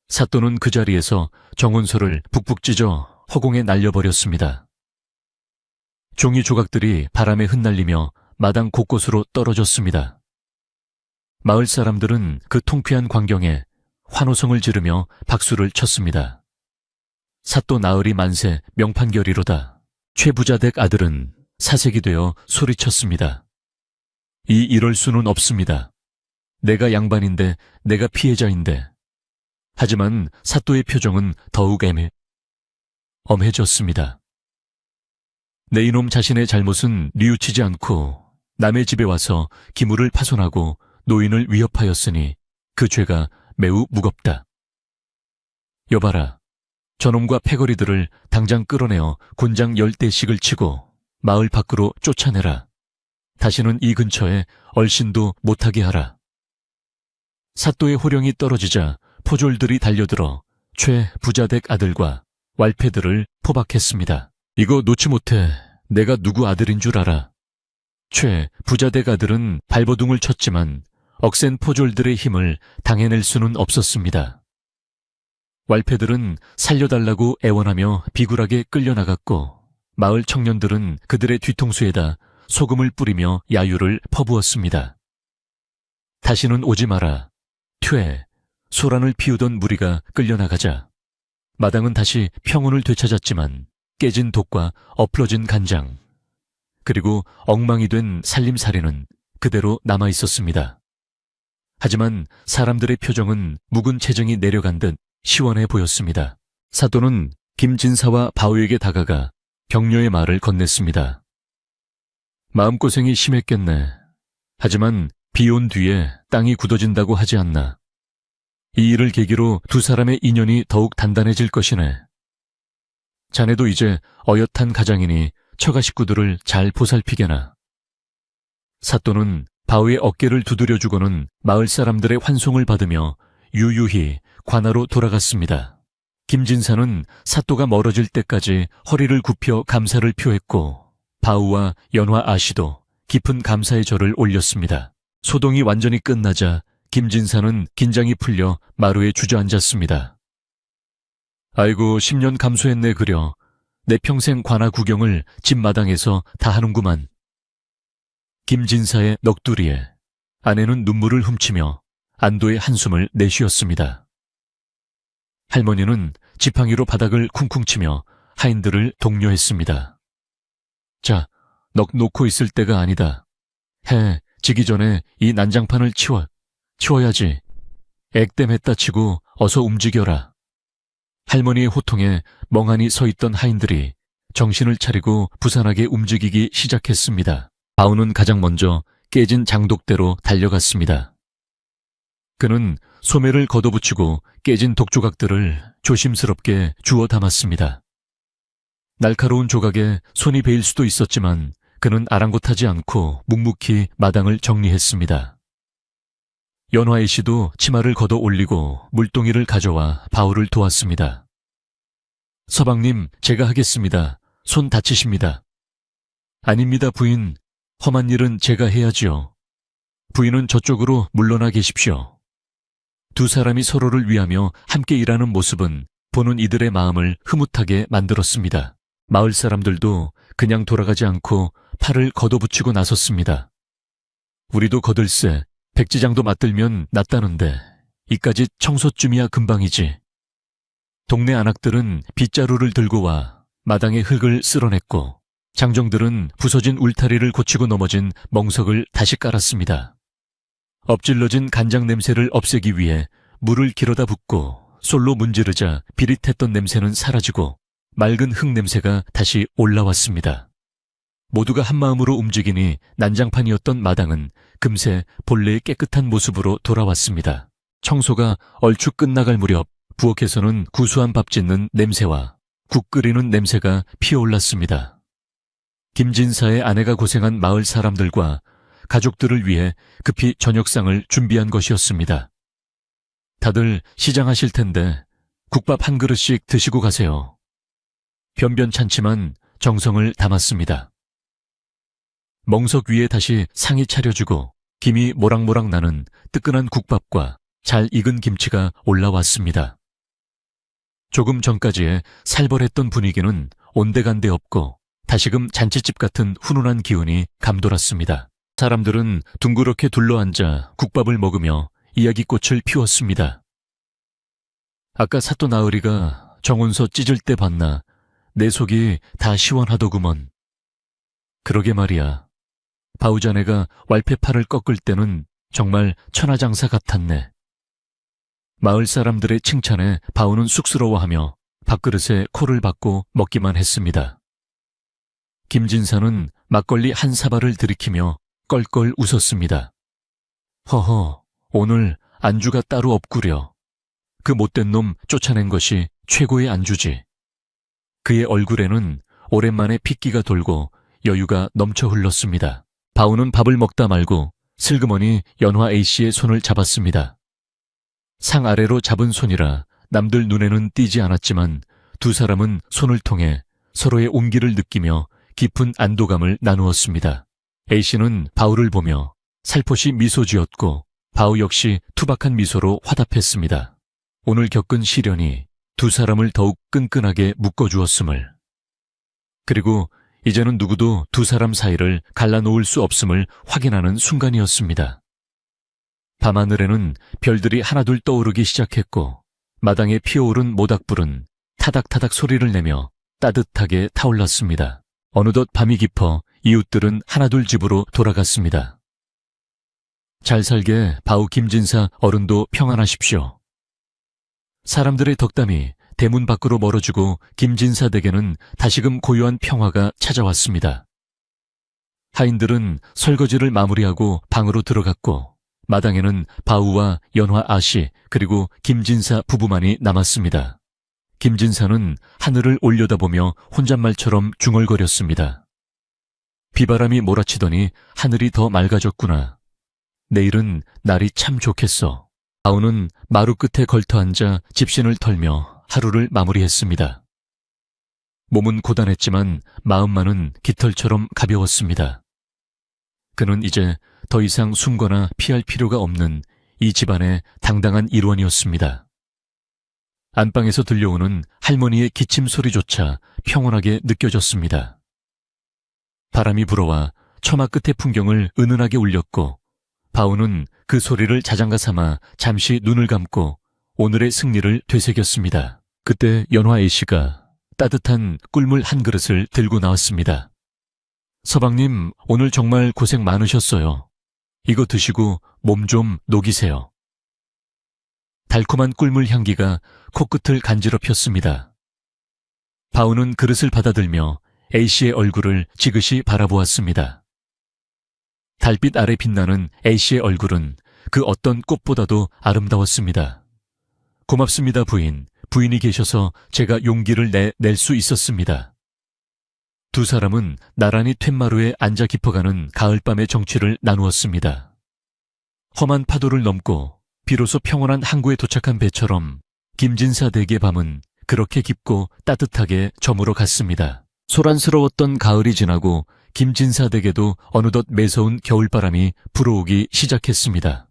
사또는 그 자리에서 정혼서를 북북 찢어 허공에 날려버렸습니다. 종이 조각들이 바람에 흩날리며 마당 곳곳으로 떨어졌습니다. 마을 사람들은 그 통쾌한 광경에 환호성을 지르며 박수를 쳤습니다. 사또 나으리 만세 명판결이로다. 최부자댁 아들은 사색이 되어 소리쳤습니다. 이럴 수는 없습니다. 내가 양반인데 내가 피해자인데. 하지만 사또의 표정은 더욱 엄해졌습니다. 내 이놈 자신의 잘못은 뉘우치지 않고 남의 집에 와서 기물을 파손하고 노인을 위협하였으니 그 죄가 매우 무겁다. 여봐라. 저놈과 패거리들을 당장 끌어내어 곤장 10대씩을 치고 마을 밖으로 쫓아내라. 다시는 이 근처에 얼씬도 못하게 하라. 사또의 호령이 떨어지자 포졸들이 달려들어 최 부자댁 아들과 왈패들을 포박했습니다. 이거 놓지 못해. 내가 누구 아들인 줄 알아. 최 부자댁 아들은 발버둥을 쳤지만 억센 포졸들의 힘을 당해낼 수는 없었습니다. 왈패들은 살려달라고 애원하며 비굴하게 끌려나갔고 마을 청년들은 그들의 뒤통수에다 소금을 뿌리며 야유를 퍼부었습니다. 다시는 오지 마라. 퇴, 소란을 피우던 무리가 끌려나가자 마당은 다시 평온을 되찾았지만 깨진 돛과 엎러진 간장 그리고 엉망이 된 살림살이는 그대로 남아있었습니다. 하지만 사람들의 표정은 묵은 체정이 내려간 듯 시원해 보였습니다. 사또는 김진사와 바우에게 다가가 격려의 말을 건넸습니다. 마음고생이 심했겠네. 하지만 비 온 뒤에 땅이 굳어진다고 하지 않나. 이 일을 계기로 두 사람의 인연이 더욱 단단해질 것이네. 자네도 이제 어엿한 가장이니 처가 식구들을 잘 보살피게나. 사또는 바우의 어깨를 두드려주고는 마을 사람들의 환송을 받으며 유유히 관하로 돌아갔습니다. 김진사는 사또가 멀어질 때까지 허리를 굽혀 감사를 표했고 바우와 연화 아씨도 깊은 감사의 절을 올렸습니다. 소동이 완전히 끝나자 김진사는 긴장이 풀려 마루에 주저앉았습니다. 아이고 10년 감수했네 그려. 내 평생 관아 구경을 집 마당에서 다 하는구만. 김진사의 넋두리에 아내는 눈물을 훔치며 안도의 한숨을 내쉬었습니다. 할머니는 지팡이로 바닥을 쿵쿵 치며 하인들을 독려했습니다. 자, 넋 놓고 있을 때가 아니다. 해 지기 전에 이 난장판을 치워야지. 액땜했다 치고 어서 움직여라. 할머니의 호통에 멍하니 서 있던 하인들이 정신을 차리고 부산하게 움직이기 시작했습니다. 바우는 가장 먼저 깨진 장독대로 달려갔습니다. 그는 소매를 걷어붙이고 깨진 독조각들을 조심스럽게 주워 담았습니다. 날카로운 조각에 손이 베일 수도 있었지만 그는 아랑곳하지 않고 묵묵히 마당을 정리했습니다. 연화의 씨도 치마를 걷어 올리고 물동이를 가져와 바울을 도왔습니다. 서방님, 제가 하겠습니다. 손 다치십니다. 아닙니다, 부인. 험한 일은 제가 해야지요. 부인은 저쪽으로 물러나 계십시오. 두 사람이 서로를 위하며 함께 일하는 모습은 보는 이들의 마음을 흐뭇하게 만들었습니다. 마을 사람들도 그냥 돌아가지 않고 팔을 걷어붙이고 나섰습니다. 우리도 거들세 백지장도 맞들면 낫다는데 이까지 청소쯤이야 금방이지. 동네 안악들은 빗자루를 들고 와 마당의 흙을 쓸어냈고 장정들은 부서진 울타리를 고치고 넘어진 멍석을 다시 깔았습니다. 엎질러진 간장 냄새를 없애기 위해 물을 길어다 붓고 솔로 문지르자 비릿했던 냄새는 사라지고 맑은 흙 냄새가 다시 올라왔습니다. 모두가 한마음으로 움직이니 난장판이었던 마당은 금세 본래의 깨끗한 모습으로 돌아왔습니다. 청소가 얼추 끝나갈 무렵 부엌에서는 구수한 밥 짓는 냄새와 국 끓이는 냄새가 피어올랐습니다. 김진사의 아내가 고생한 마을 사람들과 가족들을 위해 급히 저녁상을 준비한 것이었습니다. 다들 시장하실 텐데 국밥 한 그릇씩 드시고 가세요. 변변찮지만 정성을 담았습니다. 멍석 위에 다시 상이 차려주고 김이 모락모락 나는 뜨끈한 국밥과 잘 익은 김치가 올라왔습니다. 조금 전까지의 살벌했던 분위기는 온데간데 없고 다시금 잔치집 같은 훈훈한 기운이 감돌았습니다. 사람들은 둥그렇게 둘러앉아 국밥을 먹으며 이야기꽃을 피웠습니다. 아까 사또 나으리가 정운서 찢을 때 봤나 내 속이 다 시원하더구먼. 그러게 말이야. 바우자네가 왈패팔을 꺾을 때는 정말 천하장사 같았네. 마을 사람들의 칭찬에 바우는 쑥스러워하며 밥그릇에 코를 박고 먹기만 했습니다. 김진사는 막걸리 한 사발을 들이키며 껄껄 웃었습니다. 허허, 오늘 안주가 따로 없구려. 그 못된 놈 쫓아낸 것이 최고의 안주지. 그의 얼굴에는 오랜만에 핏기가 돌고 여유가 넘쳐 흘렀습니다. 바우는 밥을 먹다 말고 슬그머니 연화 A씨의 손을 잡았습니다. 상 아래로 잡은 손이라 남들 눈에는 띄지 않았지만 두 사람은 손을 통해 서로의 온기를 느끼며 깊은 안도감을 나누었습니다. A씨는 바우를 보며 살포시 미소 지었고 바우 역시 투박한 미소로 화답했습니다. 오늘 겪은 시련이 두 사람을 더욱 끈끈하게 묶어주었음을, 그리고 이제는 누구도 두 사람 사이를 갈라놓을 수 없음을 확인하는 순간이었습니다. 밤하늘에는 별들이 하나둘 떠오르기 시작했고 마당에 피어오른 모닥불은 타닥타닥 소리를 내며 따뜻하게 타올랐습니다. 어느덧 밤이 깊어 이웃들은 하나둘 집으로 돌아갔습니다. 잘 살게 바우 김진사 어른도 평안하십시오. 사람들의 덕담이 대문 밖으로 멀어지고 김진사 댁에는 다시금 고요한 평화가 찾아왔습니다. 하인들은 설거지를 마무리하고 방으로 들어갔고 마당에는 바우와 연화 아씨 그리고 김진사 부부만이 남았습니다. 김진사는 하늘을 올려다보며 혼잣말처럼 중얼거렸습니다. 비바람이 몰아치더니 하늘이 더 맑아졌구나. 내일은 날이 참 좋겠어. 바우는 마루 끝에 걸터앉아 집신을 털며 하루를 마무리했습니다. 몸은 고단했지만 마음만은 깃털처럼 가벼웠습니다. 그는 이제 더 이상 숨거나 피할 필요가 없는 이 집안의 당당한 일원이었습니다. 안방에서 들려오는 할머니의 기침 소리조차 평온하게 느껴졌습니다. 바람이 불어와 처마 끝의 풍경을 은은하게 울렸고 바우는 그 소리를 자장가 삼아 잠시 눈을 감고 오늘의 승리를 되새겼습니다. 그때 연화 A씨가 따뜻한 꿀물 한 그릇을 들고 나왔습니다. 서방님, 오늘 정말 고생 많으셨어요. 이거 드시고 몸 좀 녹이세요. 달콤한 꿀물 향기가 코끝을 간지럽혔습니다. 바우는 그릇을 받아들며 A씨의 얼굴을 지그시 바라보았습니다. 달빛 아래 빛나는 A씨의 얼굴은 그 어떤 꽃보다도 아름다웠습니다. 고맙습니다, 부인. 부인이 계셔서 제가 용기를 낼 수 있었습니다. 두 사람은 나란히 툇마루에 앉아 깊어가는 가을밤의 정취를 나누었습니다. 험한 파도를 넘고 비로소 평온한 항구에 도착한 배처럼 김진사 댁의 밤은 그렇게 깊고 따뜻하게 저물어 갔습니다. 소란스러웠던 가을이 지나고 김진사 댁에도 어느덧 매서운 겨울바람이 불어오기 시작했습니다.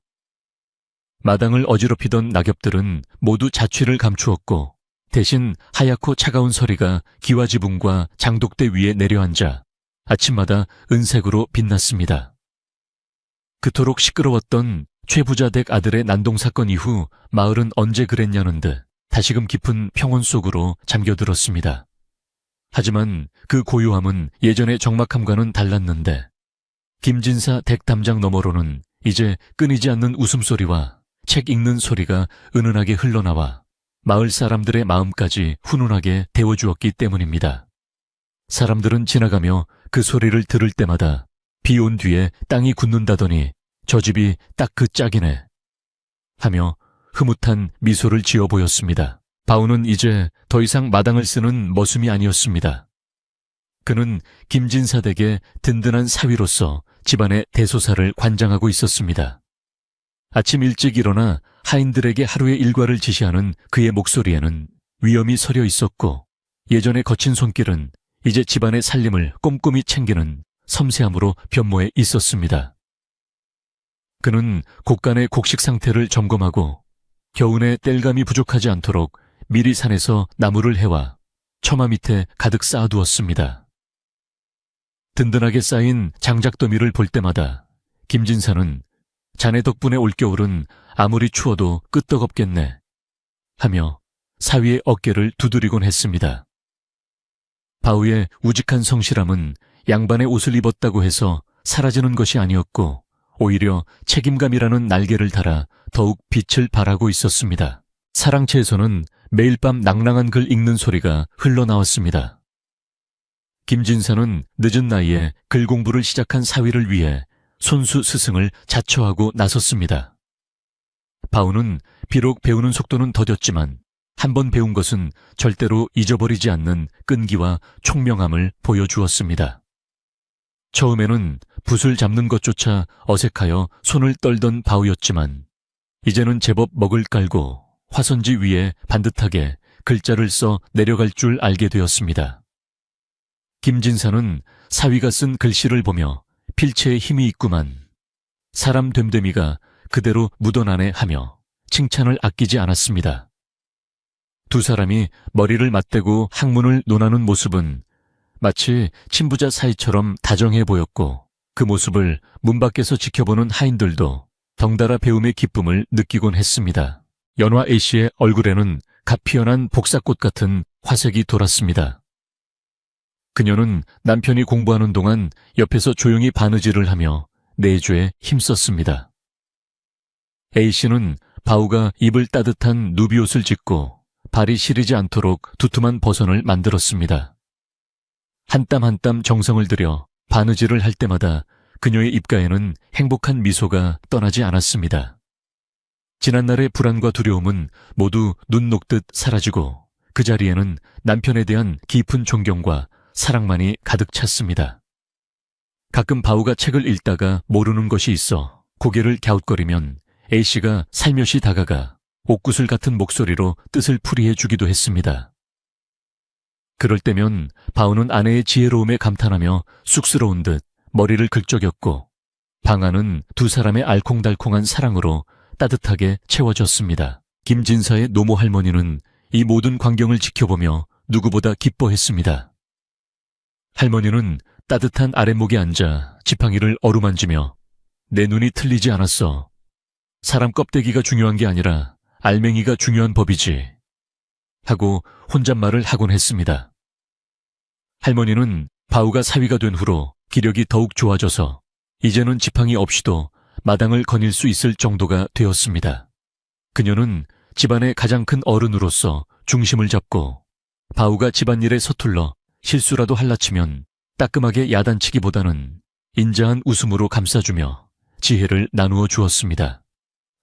마당을 어지럽히던 낙엽들은 모두 자취를 감추었고 대신 하얗고 차가운 서리가 기와지붕과 장독대 위에 내려앉아 아침마다 은색으로 빛났습니다. 그토록 시끄러웠던 최부자 댁 아들의 난동사건 이후 마을은 언제 그랬냐는 듯 다시금 깊은 평온 속으로 잠겨들었습니다. 하지만 그 고요함은 예전의 적막함과는 달랐는데 김진사 댁 담장 너머로는 이제 끊이지 않는 웃음소리와 책 읽는 소리가 은은하게 흘러나와 마을 사람들의 마음까지 훈훈하게 데워주었기 때문입니다. 사람들은 지나가며 그 소리를 들을 때마다 비 온 뒤에 땅이 굳는다더니 저 집이 딱 그 짝이네 하며 흐뭇한 미소를 지어 보였습니다. 바우는 이제 더 이상 마당을 쓰는 머슴이 아니었습니다. 그는 김진사 댁의 든든한 사위로서 집안의 대소사를 관장하고 있었습니다. 아침 일찍 일어나 하인들에게 하루의 일과를 지시하는 그의 목소리에는 위엄이 서려 있었고 예전의 거친 손길은 이제 집안의 살림을 꼼꼼히 챙기는 섬세함으로 변모해 있었습니다. 그는 곡간의 곡식 상태를 점검하고 겨우내 땔감이 부족하지 않도록 미리 산에서 나무를 해와 처마 밑에 가득 쌓아두었습니다. 든든하게 쌓인 장작더미를 볼 때마다 김진사는 자네 덕분에 올겨울은 아무리 추워도 끄떡없겠네 하며 사위의 어깨를 두드리곤 했습니다. 바우의 우직한 성실함은 양반의 옷을 입었다고 해서 사라지는 것이 아니었고 오히려 책임감이라는 날개를 달아 더욱 빛을 발하고 있었습니다. 사랑채에서는 매일 밤 낭랑한 글 읽는 소리가 흘러나왔습니다. 김진사는 늦은 나이에 글 공부를 시작한 사위를 위해 손수 스승을 자처하고 나섰습니다. 바우는 비록 배우는 속도는 더뎠지만 한 번 배운 것은 절대로 잊어버리지 않는 끈기와 총명함을 보여주었습니다. 처음에는 붓을 잡는 것조차 어색하여 손을 떨던 바우였지만 이제는 제법 먹을 깔고 화선지 위에 반듯하게 글자를 써 내려갈 줄 알게 되었습니다. 김진사는 사위가 쓴 글씨를 보며 필체에 힘이 있구만, 사람 됨됨이가 그대로 묻어나네 하며 칭찬을 아끼지 않았습니다. 두 사람이 머리를 맞대고 학문을 논하는 모습은 마치 친부자 사이처럼 다정해 보였고 그 모습을 문 밖에서 지켜보는 하인들도 덩달아 배움의 기쁨을 느끼곤 했습니다. 연화 A씨의 얼굴에는 갓 피어난 복사꽃 같은 화색이 돌았습니다. 그녀는 남편이 공부하는 동안 옆에서 조용히 바느질을 하며 내조에 힘썼습니다. A씨는 바우가 입을 따뜻한 누비옷을 짓고 발이 시리지 않도록 두툼한 버선을 만들었습니다. 한 땀 한 땀 정성을 들여 바느질을 할 때마다 그녀의 입가에는 행복한 미소가 떠나지 않았습니다. 지난날의 불안과 두려움은 모두 눈 녹듯 사라지고 그 자리에는 남편에 대한 깊은 존경과 사랑만이 가득 찼습니다. 가끔 바우가 책을 읽다가 모르는 것이 있어 고개를 갸웃거리면 A씨가 살며시 다가가 옥구슬 같은 목소리로 뜻을 풀이해 주기도 했습니다. 그럴 때면 바우는 아내의 지혜로움에 감탄하며 쑥스러운 듯 머리를 긁적였고 방 안은 두 사람의 알콩달콩한 사랑으로 따뜻하게 채워졌습니다. 김진사의 노모 할머니는 이 모든 광경을 지켜보며 누구보다 기뻐했습니다. 할머니는 따뜻한 아랫목에 앉아 지팡이를 어루만지며 내 눈이 틀리지 않았어. 사람 껍데기가 중요한 게 아니라 알맹이가 중요한 법이지 하고 혼잣말을 하곤 했습니다. 할머니는 바우가 사위가 된 후로 기력이 더욱 좋아져서 이제는 지팡이 없이도 마당을 거닐 수 있을 정도가 되었습니다. 그녀는 집안의 가장 큰 어른으로서 중심을 잡고 바우가 집안일에 서툴러 실수라도 할라치면 따끔하게 야단치기보다는 인자한 웃음으로 감싸주며 지혜를 나누어 주었습니다.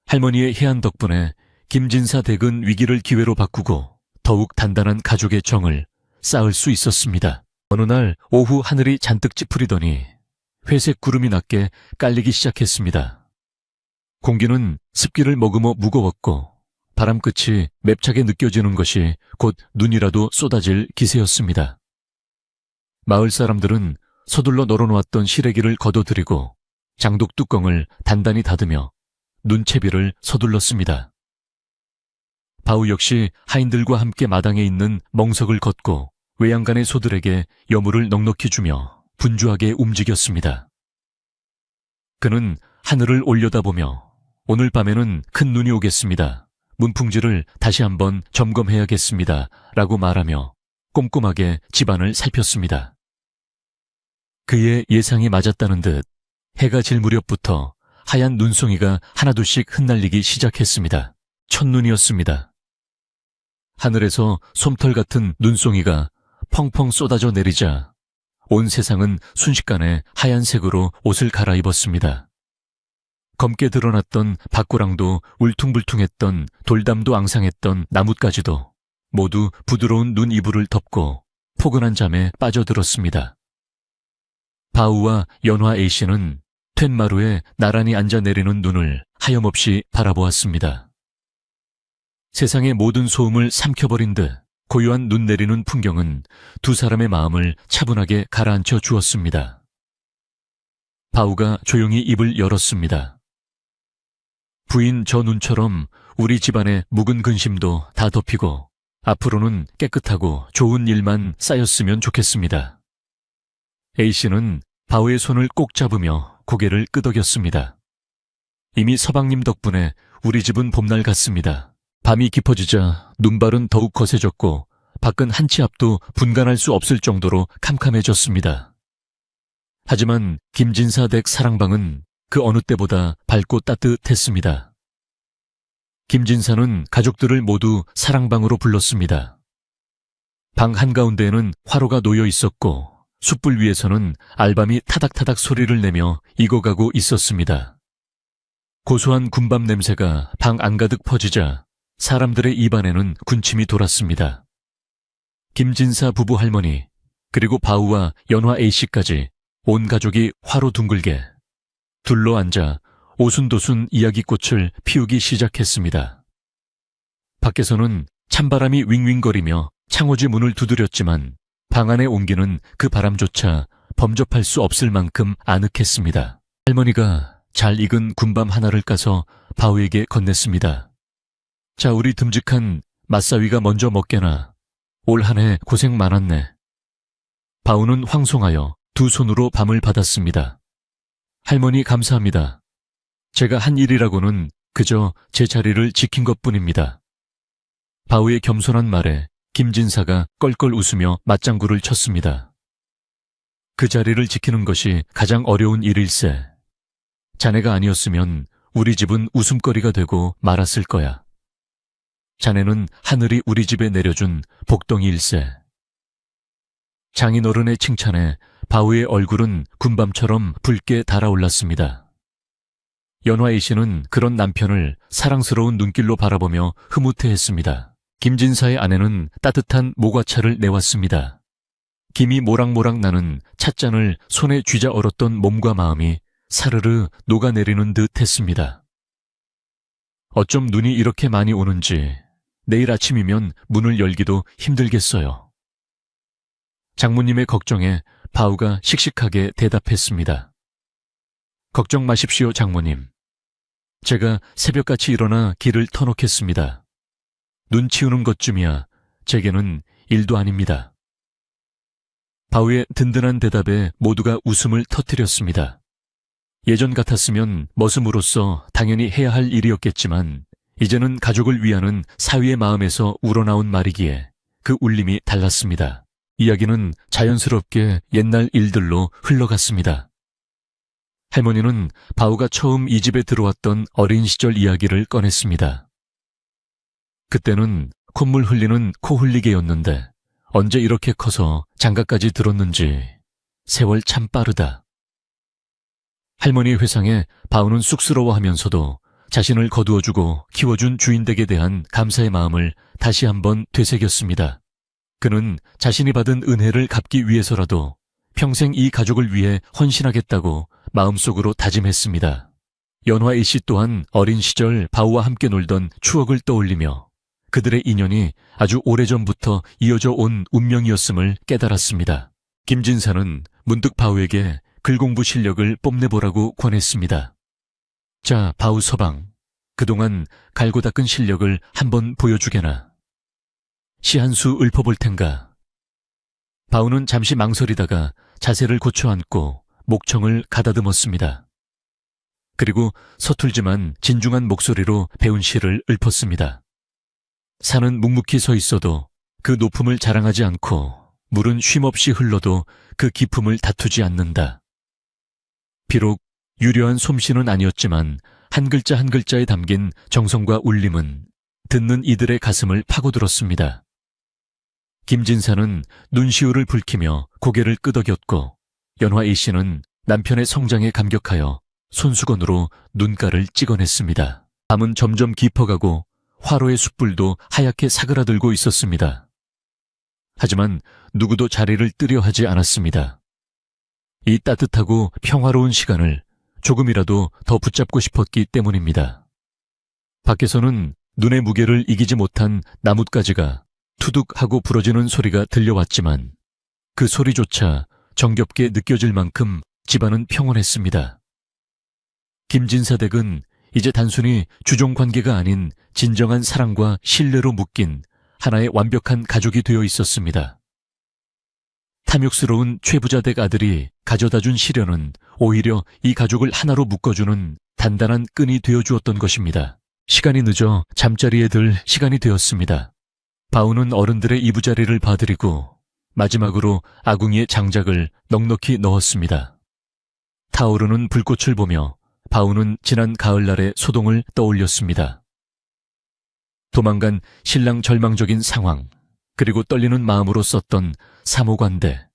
할머니의 해안 덕분에 김진사 댁은 위기를 기회로 바꾸고 더욱 단단한 가족의 정을 쌓을 수 있었습니다. 어느 날 오후 하늘이 잔뜩 찌푸리더니 회색 구름이 낮게 깔리기 시작했습니다. 공기는 습기를 머금어 무거웠고 바람끝이 맵차게 느껴지는 것이 곧 눈이라도 쏟아질 기세였습니다. 마을 사람들은 서둘러 널어놓았던 시래기를 걷어들이고 장독 뚜껑을 단단히 닫으며 눈채비를 서둘렀습니다. 바우 역시 하인들과 함께 마당에 있는 멍석을 걷고 외양간의 소들에게 여물을 넉넉히 주며 분주하게 움직였습니다. 그는 하늘을 올려다보며 오늘 밤에는 큰 눈이 오겠습니다. 문풍지를 다시 한번 점검해야겠습니다. 라고 말하며 꼼꼼하게 집안을 살폈습니다. 그의 예상이 맞았다는 듯 해가 질 무렵부터 하얀 눈송이가 하나둘씩 흩날리기 시작했습니다. 첫눈이었습니다. 하늘에서 솜털 같은 눈송이가 펑펑 쏟아져 내리자 온 세상은 순식간에 하얀색으로 옷을 갈아입었습니다. 검게 드러났던 밭고랑도 울퉁불퉁했던 돌담도 앙상했던 나뭇가지도 모두 부드러운 눈 이불을 덮고 포근한 잠에 빠져들었습니다. 바우와 연화 A씨는 툇마루에 나란히 앉아 내리는 눈을 하염없이 바라보았습니다. 세상의 모든 소음을 삼켜버린 듯 고요한 눈 내리는 풍경은 두 사람의 마음을 차분하게 가라앉혀 주었습니다. 바우가 조용히 입을 열었습니다. 부인 저 눈처럼 우리 집안의 묵은 근심도 다 덮이고 앞으로는 깨끗하고 좋은 일만 쌓였으면 좋겠습니다. A씨는 바우의 손을 꼭 잡으며 고개를 끄덕였습니다. 이미 서방님 덕분에 우리 집은 봄날 같습니다. 밤이 깊어지자 눈발은 더욱 거세졌고 밖은 한 치 앞도 분간할 수 없을 정도로 캄캄해졌습니다. 하지만 김진사 댁 사랑방은 그 어느 때보다 밝고 따뜻했습니다. 김진사는 가족들을 모두 사랑방으로 불렀습니다. 방 한가운데에는 화로가 놓여 있었고 숯불 위에서는 알밤이 타닥타닥 소리를 내며 익어가고 있었습니다. 고소한 군밤 냄새가 방 안가득 퍼지자 사람들의 입안에는 군침이 돌았습니다. 김진사 부부 할머니 그리고 바우와 연화 A씨까지 온 가족이 화로 둥글게 둘러앉아 오순도순 이야기꽃을 피우기 시작했습니다. 밖에서는 찬바람이 윙윙거리며 창호지 문을 두드렸지만 방 안에 온기는 그 바람조차 범접할 수 없을 만큼 아늑했습니다. 할머니가 잘 익은 군밤 하나를 까서 바우에게 건넸습니다. 자, 우리 듬직한 맞사위가 먼저 먹게나. 올 한 해 고생 많았네. 바우는 황송하여 두 손으로 밤을 받았습니다. 할머니 감사합니다. 제가 한 일이라고는 그저 제 자리를 지킨 것뿐입니다. 바우의 겸손한 말에 김진사가 껄껄 웃으며 맞장구를 쳤습니다. 그 자리를 지키는 것이 가장 어려운 일일세. 자네가 아니었으면 우리 집은 웃음거리가 되고 말았을 거야. 자네는 하늘이 우리 집에 내려준 복덩이일세. 장인어른의 칭찬에 바우의 얼굴은 군밤처럼 붉게 달아올랐습니다. 연화 A씨는 그런 남편을 사랑스러운 눈길로 바라보며 흐뭇해했습니다. 김진사의 아내는 따뜻한 모과차를 내왔습니다. 김이 모락모락 나는 찻잔을 손에 쥐자 얼었던 몸과 마음이 사르르 녹아내리는 듯 했습니다. 어쩜 눈이 이렇게 많이 오는지 내일 아침이면 문을 열기도 힘들겠어요. 장모님의 걱정에 바우가 씩씩하게 대답했습니다. 걱정 마십시오, 장모님. 제가 새벽같이 일어나 길을 터놓겠습니다. 눈 치우는 것쯤이야 제게는 일도 아닙니다. 바우의 든든한 대답에 모두가 웃음을 터뜨렸습니다. 예전 같았으면 머슴으로서 당연히 해야 할 일이었겠지만 이제는 가족을 위하는 사위의 마음에서 우러나온 말이기에 그 울림이 달랐습니다. 이야기는 자연스럽게 옛날 일들로 흘러갔습니다. 할머니는 바우가 처음 이 집에 들어왔던 어린 시절 이야기를 꺼냈습니다. 그때는 콧물 흘리는 코 흘리개였는데 언제 이렇게 커서 장가까지 들었는지 세월 참 빠르다. 할머니 회상에 바우는 쑥스러워하면서도 자신을 거두어주고 키워준 주인댁에 대한 감사의 마음을 다시 한번 되새겼습니다. 그는 자신이 받은 은혜를 갚기 위해서라도 평생 이 가족을 위해 헌신하겠다고 마음속으로 다짐했습니다. 연화 A씨 또한 어린 시절 바우와 함께 놀던 추억을 떠올리며 그들의 인연이 아주 오래전부터 이어져 온 운명이었음을 깨달았습니다. 김진사는 문득 바우에게 글공부 실력을 뽐내보라고 권했습니다. 자, 바우 서방, 그동안 갈고 닦은 실력을 한번 보여주게나. 시 한 수 읊어볼 텐가. 바우는 잠시 망설이다가 자세를 고쳐 앉고 목청을 가다듬었습니다. 그리고 서툴지만 진중한 목소리로 배운 시를 읊었습니다. 산은 묵묵히 서 있어도 그 높음을 자랑하지 않고 물은 쉼없이 흘러도 그 깊음을 다투지 않는다. 비록 유려한 솜씨는 아니었지만 한 글자 한 글자에 담긴 정성과 울림은 듣는 이들의 가슴을 파고들었습니다. 김진사는 눈시울을 붉히며 고개를 끄덕였고 연화 A씨는 남편의 성장에 감격하여 손수건으로 눈가를 찍어냈습니다. 밤은 점점 깊어가고 화로의 숯불도 하얗게 사그라들고 있었습니다. 하지만 누구도 자리를 뜨려 하지 않았습니다. 이 따뜻하고 평화로운 시간을 조금이라도 더 붙잡고 싶었기 때문입니다. 밖에서는 눈의 무게를 이기지 못한 나뭇가지가 투둑하고 부러지는 소리가 들려왔지만 그 소리조차 정겹게 느껴질 만큼 집안은 평온했습니다. 김진사 댁은 이제 단순히 주종관계가 아닌 진정한 사랑과 신뢰로 묶인 하나의 완벽한 가족이 되어 있었습니다. 탐욕스러운 최부자 댁 아들이 가져다준 시련은 오히려 이 가족을 하나로 묶어주는 단단한 끈이 되어주었던 것입니다. 시간이 늦어 잠자리에 들 시간이 되었습니다. 바우는 어른들의 이부자리를 봐드리고 마지막으로 아궁이에 장작을 넉넉히 넣었습니다. 타오르는 불꽃을 보며 바우는 지난 가을날의 소동을 떠올렸습니다. 도망간 신랑 절망적인 상황, 그리고 떨리는 마음으로 썼던 사모관대.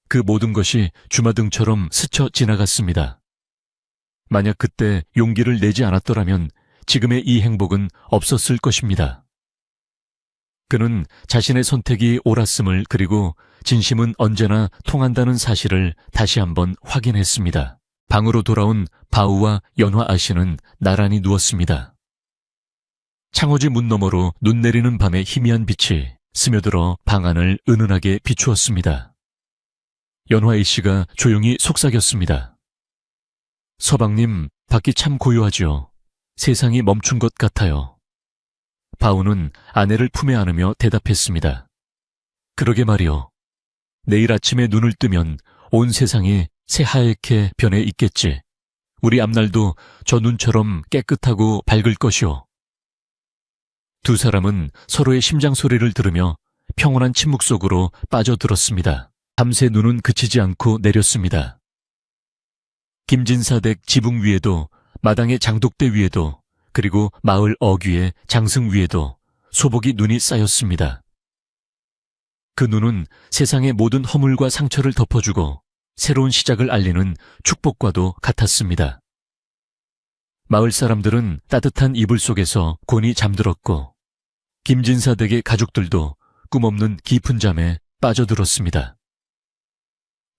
그 모든 것이 주마등처럼 스쳐 지나갔습니다. 만약 그때 용기를 내지 않았더라면 지금의 이 행복은 없었을 것입니다. 그는 자신의 선택이 옳았음을, 그리고 진심은 언제나 통한다는 사실을 다시 한번 확인했습니다. 방으로 돌아온 바우와 연화 아씨는 나란히 누웠습니다. 창호지 문 너머로 눈 내리는 밤의 희미한 빛이 스며들어 방 안을 은은하게 비추었습니다. 연화 A씨가 조용히 속삭였습니다. 서방님, 밖이 참 고요하지요. 세상이 멈춘 것 같아요. 바우는 아내를 품에 안으며 대답했습니다. 그러게 말이요. 내일 아침에 눈을 뜨면 온 세상이 새하얗게 변해 있겠지. 우리 앞날도 저 눈처럼 깨끗하고 밝을 것이오. 두 사람은 서로의 심장 소리를 들으며 평온한 침묵 속으로 빠져들었습니다. 밤새 눈은 그치지 않고 내렸습니다. 김진사 댁 지붕 위에도, 마당의 장독대 위에도, 그리고 마을 어귀의 장승 위에도 소복이 눈이 쌓였습니다. 그 눈은 세상의 모든 허물과 상처를 덮어주고 새로운 시작을 알리는 축복과도 같았습니다. 마을 사람들은 따뜻한 이불 속에서 곤히 잠들었고 김진사 댁의 가족들도 꿈없는 깊은 잠에 빠져들었습니다.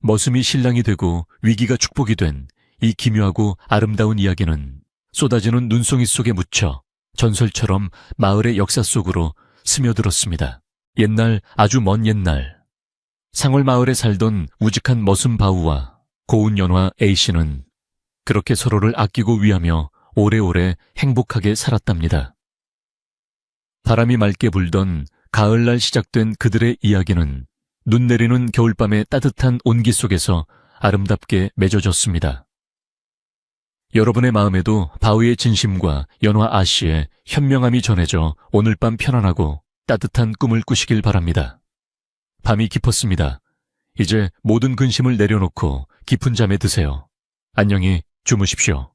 머슴이 신랑이 되고 위기가 축복이 된 이 기묘하고 아름다운 이야기는 쏟아지는 눈송이 속에 묻혀 전설처럼 마을의 역사 속으로 스며들었습니다. 옛날, 아주 먼 옛날, 상월 마을에 살던 우직한 머슴 바우와 고운 연화 A씨는 그렇게 서로를 아끼고 위하며 오래오래 행복하게 살았답니다. 바람이 맑게 불던 가을날 시작된 그들의 이야기는 눈 내리는 겨울밤의 따뜻한 온기 속에서 아름답게 맺어졌습니다. 여러분의 마음에도 바우의 진심과 연화 아씨의 현명함이 전해져 오늘 밤 편안하고 따뜻한 꿈을 꾸시길 바랍니다. 밤이 깊었습니다. 이제 모든 근심을 내려놓고 깊은 잠에 드세요. 안녕히 주무십시오.